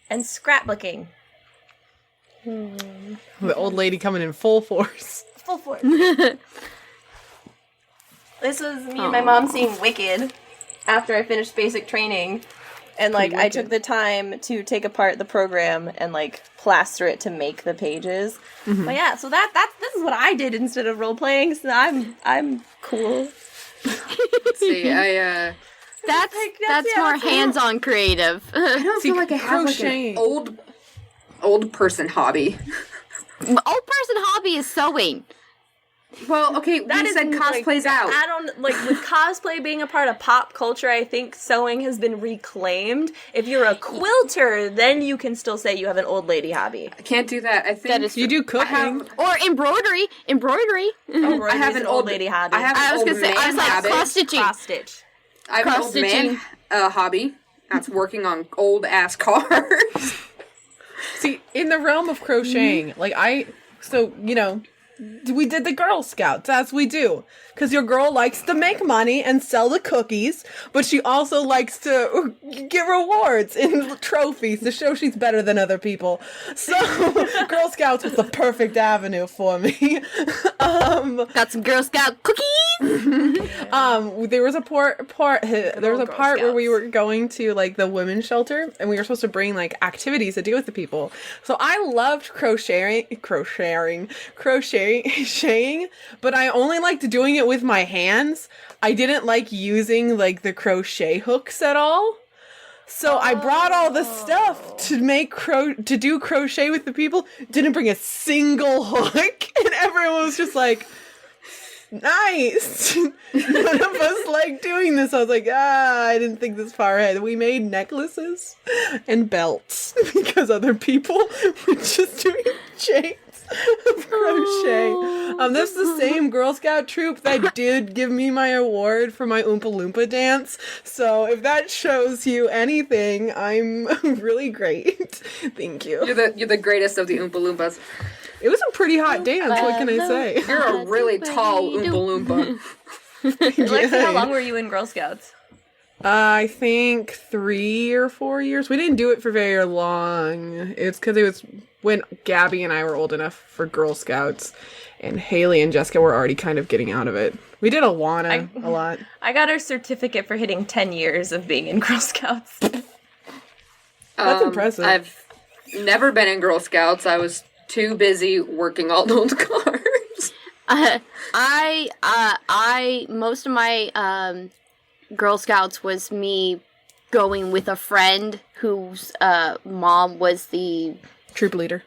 and scrapbooking. The old lady coming in full force. Full force. This was me and my mom seeing Wicked after I finished basic training. And, like, I took the time to take apart the program and, like, plaster it to make the pages. But yeah, so this is what I did instead of role-playing, so I'm cool. See, That's more hands-on creative. I don't feel like I have, like, an old person hobby. Old person hobby is sewing. Well, okay, we said cosplay's out. Like, with cosplay being a part of pop culture, I think sewing has been reclaimed. If you're a quilter, then you can still say you have an old lady hobby. I can't do that. I think that is you do cooking or embroidery. I have an old lady hobby. I was gonna say cross stitching. Cross stitch. I have an old man hobby. That's working on old ass cars. See, in the realm of crocheting, we did the Girl Scouts, as we do. Because your girl likes to make money and sell the cookies, but she also likes to get rewards and trophies to show she's better than other people. So, Girl Scouts was the perfect avenue for me. Got some Girl Scout cookies? There was a part where we were going to, like, the women's shelter, and we were supposed to bring, like, activities to do with the people. So I loved crocheting, but I only liked doing it with my hands. I didn't like using, like, the crochet hooks at all. So I brought all the stuff to do crochet with the people, didn't bring a single hook, and everyone was just like, nice. None of us like doing this. I was like, I didn't think this far ahead. We made necklaces and belts because other people were just doing chains of crochet. This is the same Girl Scout troop that did give me my award for my Oompa Loompa dance. So if that shows you anything, I'm really great. Thank you. You're the greatest of the Oompa Loompas. It was a pretty hot dance. What can I say? You're a really tall Oompa Loompa. Alexia, how long were you in Girl Scouts? I think 3 or 4 years. We didn't do it for very long. It's because it was when Gabby and I were old enough for Girl Scouts, and Haley and Jessica were already kind of getting out of it. We did Awana a lot. I got our certificate for hitting 10 years of being in Girl Scouts. That's impressive. I've never been in Girl Scouts. I was too busy working all those cars. Most of my Girl Scouts was me going with a friend whose mom was the Troop leader.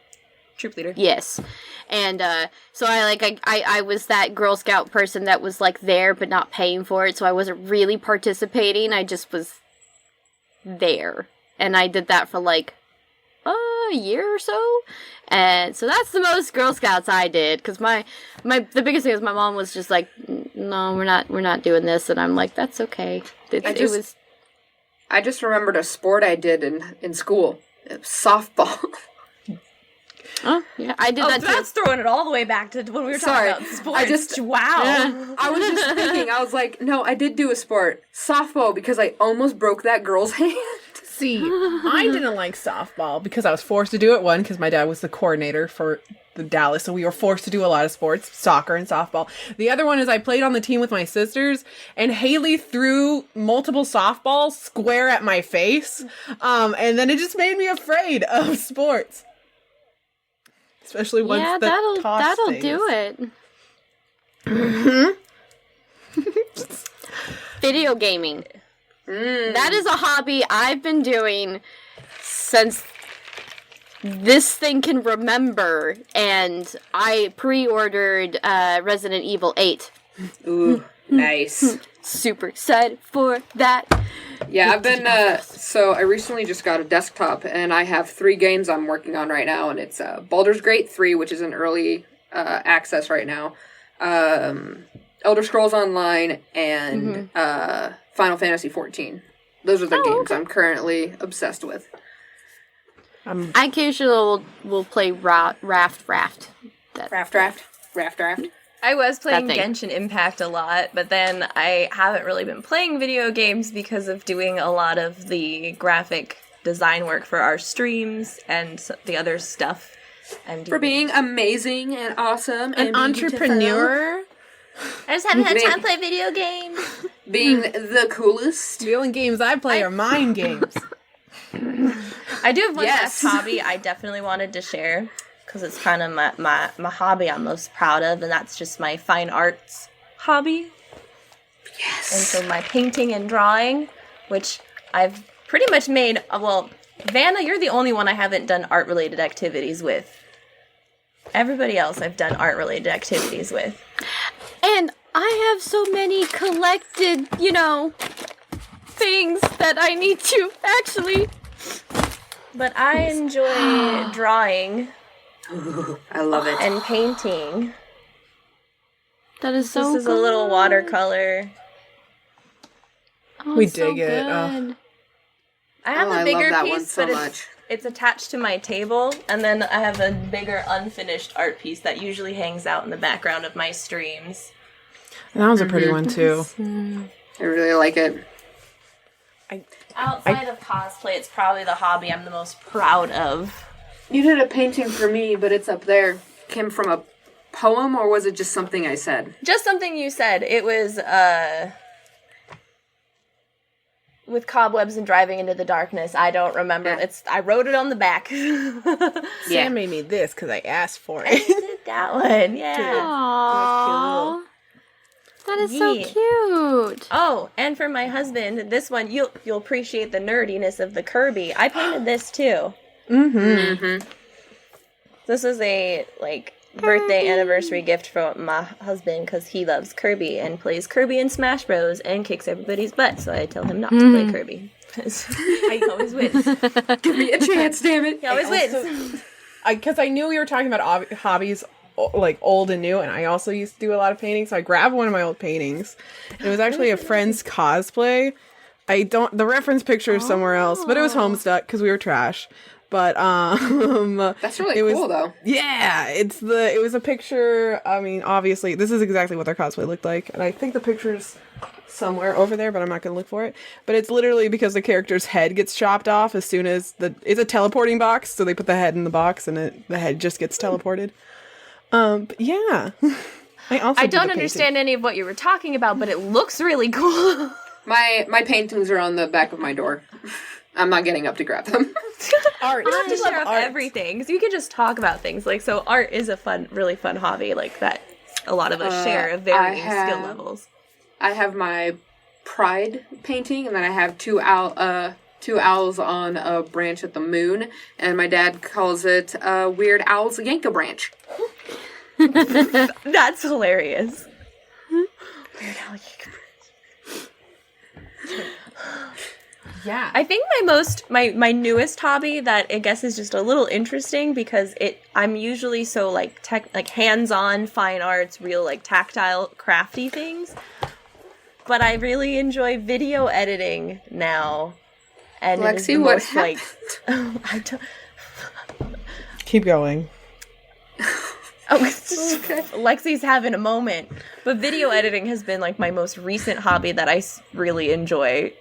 Yes. And so I was that Girl Scout person that was like there but not paying for it, so I wasn't really participating. I just was there. And I did that for like a year or so. And so that's the most Girl Scouts I did, because the biggest thing is my mom was just like, no, we're not doing this, and I'm like, that's okay. I just remembered a sport I did in school. It was softball. Oh, yeah, I did that too. That's throwing it all the way back to when we were talking about sports. Wow. Yeah, I was just thinking, I was like, no, I did do a sport. Softball, because I almost broke that girl's hand. See, I didn't like softball because I was forced to do it. One, because my dad was the coordinator for the Dallas, so we were forced to do a lot of sports, soccer and softball. The other one is I played on the team with my sisters, and Haley threw multiple softballs square at my face, and then it just made me afraid of sports. Especially once the toss that'll things. do it. Video gaming. That is a hobby I've been doing since this thing can remember, and I pre-ordered Resident Evil 8. Ooh, nice. Super excited for that. Yeah, I've been, so I recently just got a desktop, and I have 3 games I'm working on right now, and it's Baldur's Gate 3, which is in early access right now, Elder Scrolls Online, and Final Fantasy 14. Those are the games I'm currently obsessed with. I occasionally will play Raft. Raft. I was playing Genshin Impact a lot, but then I haven't really been playing video games because of doing a lot of the graphic design work for our streams and the other stuff. And for being amazing and awesome and an entrepreneur. I just haven't had time to play video games. Being the coolest. The only games I play are mind games. I do have one last hobby I definitely wanted to share, because it's kind of my hobby I'm most proud of, and that's just my fine arts hobby. Yes. And so my painting and drawing, which I've pretty much made, Vanna, you're the only one I haven't done art-related activities with. Everybody else I've done art-related activities with. And I have so many collected, things that I need to actually... But I enjoy drawing. Ooh, I love it. And painting. That is so This is good. a little watercolor. Oh, We it's so dig it. good. I have a I bigger love that piece, one so but much. it's attached to my table, and then I have a bigger unfinished art piece that usually hangs out in the background of my streams. That was a pretty one, too. I really like it. Outside of cosplay, it's probably the hobby I'm the most proud of. You did a painting for me, but it's up there. Came from a poem, or was it just something I said? Just something you said. It was, with cobwebs and driving into the darkness. I don't remember. Yeah. I wrote it on the back. Sam made me this because I asked for I it. did that one, yeah. Aww. That is so Yeah. cute. Oh, and for my husband, this one, you'll appreciate the nerdiness of the Kirby. I painted this too. Mm-hmm. This is a, birthday anniversary gift from my husband because he loves Kirby and plays Kirby in Smash Bros. And kicks everybody's butt. So I tell him not to play Kirby because he always wins. Give me a chance, damn it. He always wins. Because I knew we were talking about hobbies like old and new, and I also used to do a lot of painting, so I grabbed one of my old paintings. It was actually a friend's cosplay. The reference picture is somewhere else, but it was Homestuck because we were trash. But that's really cool though. Yeah, it was a picture. I mean, obviously, this is exactly what their cosplay looked like, and I think the picture's somewhere over there, but I'm not gonna look for it. But it's literally because the character's head gets chopped off as soon as it's a teleporting box, so they put the head in the box, and the head just gets teleported. But yeah, I don't understand any of what you were talking about, but it looks really cool. My paintings are on the back of my door. I'm not getting up to grab them. Art. You have to share off everything because you can just talk about things. Like, so art is a really fun hobby. Like that, a lot of us share of varying skill levels. I have my Pride painting, and then I have two owls on a branch at the moon, and my dad calls it Weird Owl's Yanka Branch. That's hilarious. Weird Al Yanka Branch. Yeah. I think my newest hobby that I guess is just a little interesting because I'm usually so like hands-on fine arts, real like tactile crafty things. But I really enjoy video editing now. And Lexi, what happened? I don't Keep going. okay. Lexi's having a moment. But video editing has been like my most recent hobby that I really enjoy.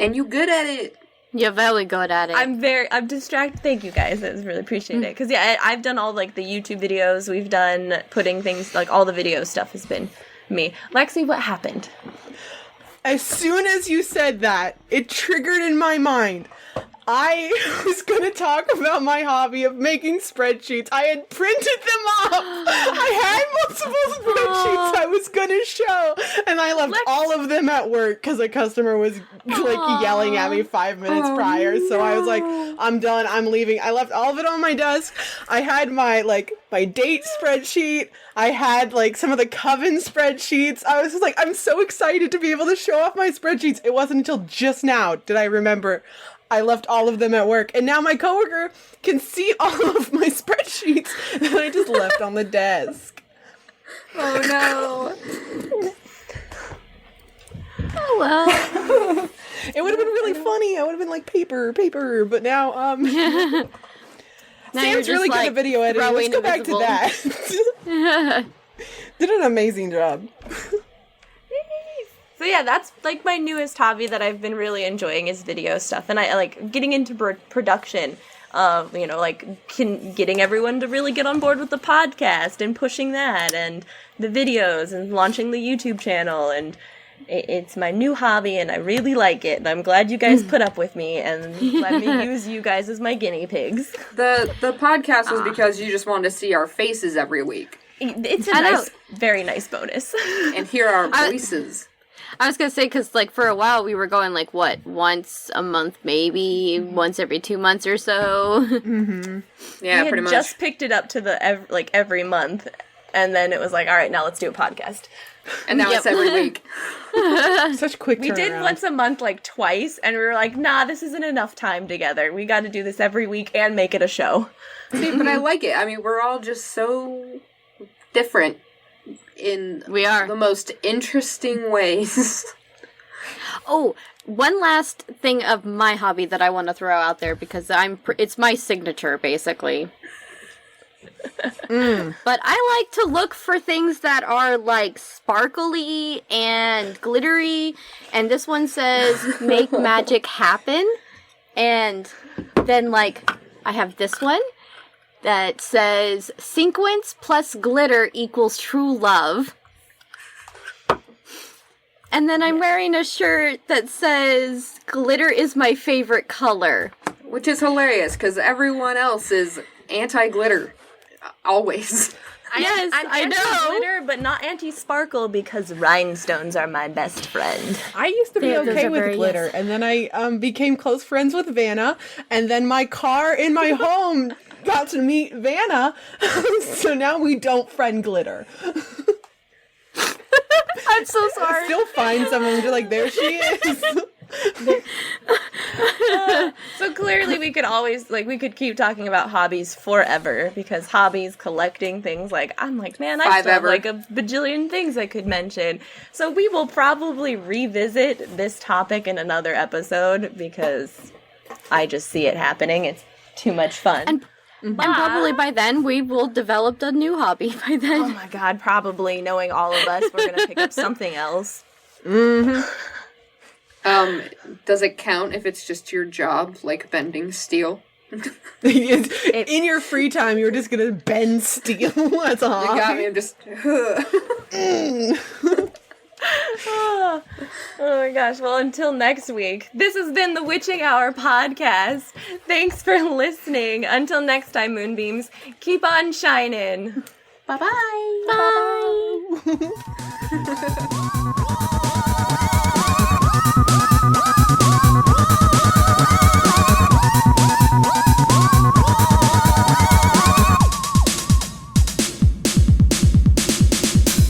And you good at it. You're very good at it. I'm distracted. Thank you guys. I really appreciate it. Because yeah, I've done all like the YouTube videos. We've done putting things like all the video stuff has been me. Lexi, what happened? As soon as you said that, it triggered in my mind. I was going to talk about my hobby of making spreadsheets. I had printed them off. I had multiple spreadsheets I was going to show. And I left all of them at work because a customer was like yelling at me 5 minutes prior. So I was like, I'm done. I'm leaving. I left all of it on my desk. I had my date spreadsheet. I had like some of the Coven spreadsheets. I was just like, I'm so excited to be able to show off my spreadsheets. It wasn't until just now did I remember I left all of them at work, and now my coworker can see all of my spreadsheets that I just left on the desk. Oh no. Oh well. It would have been really funny. I would have been like paper, but now Now Sam's really good at video editing. Let's go back to that. Did an amazing job. So yeah, that's like my newest hobby that I've been really enjoying is video stuff, and I like getting into production. Getting everyone to really get on board with the podcast and pushing that, and the videos, and launching the YouTube channel, and it's my new hobby, and I really like it. And I'm glad you guys put up with me and let me use you guys as my guinea pigs. The podcast was because you just wanted to see our faces every week. It's a very nice bonus. And hear our voices. I was going to say, because, like, for a while we were going, like, once a month, maybe once every 2 months or so. Mm-hmm. Yeah, we pretty much. Just picked it up to every month, and then it was like, all right, now let's do a podcast. And now it's every week. Such quick turnaround. We did once a month, like, twice, and we were like, nah, this isn't enough time together. We got to do this every week and make it a show. See, but I like it. I mean, we're all just so different. We are the most interesting ways. Oh, one last thing of my hobby that I want to throw out there because it's my signature basically. But I like to look for things that are like sparkly and glittery, and this one says make magic happen, and then like I have this one that says sequence plus glitter equals true love. And then I'm wearing a shirt that says glitter is my favorite color. Which is hilarious, because everyone else is anti-glitter. Always. Yes, I'm I know. anti-glitter, but not anti-sparkle because rhinestones are my best friend. I used to be Those okay are with very glitter, yes. and then I became close friends with Vanna, and then my car in my home got to meet Vanna, so now we don't friend glitter. I'm so sorry. Still find someone and be like, there she is. So clearly we could always, like, we could keep talking about hobbies forever, because hobbies, collecting things, like, I'm like, man, I still have, like, a bajillion things I could mention. So we will probably revisit this topic in another episode, because I just see it happening. It's too much fun. And probably by then, we will develop a new hobby by then. Oh my god, probably, knowing all of us, we're gonna pick up something else. Mm-hmm. Does it count if it's just your job, like bending steel? In your free time, you're just gonna bend steel. That's a hobby. You got me, I'm just... Oh my gosh, well, until next week, this has been the Witching Hour podcast. Thanks for listening. Until next time, Moonbeams, keep on shining. Bye-bye. Bye.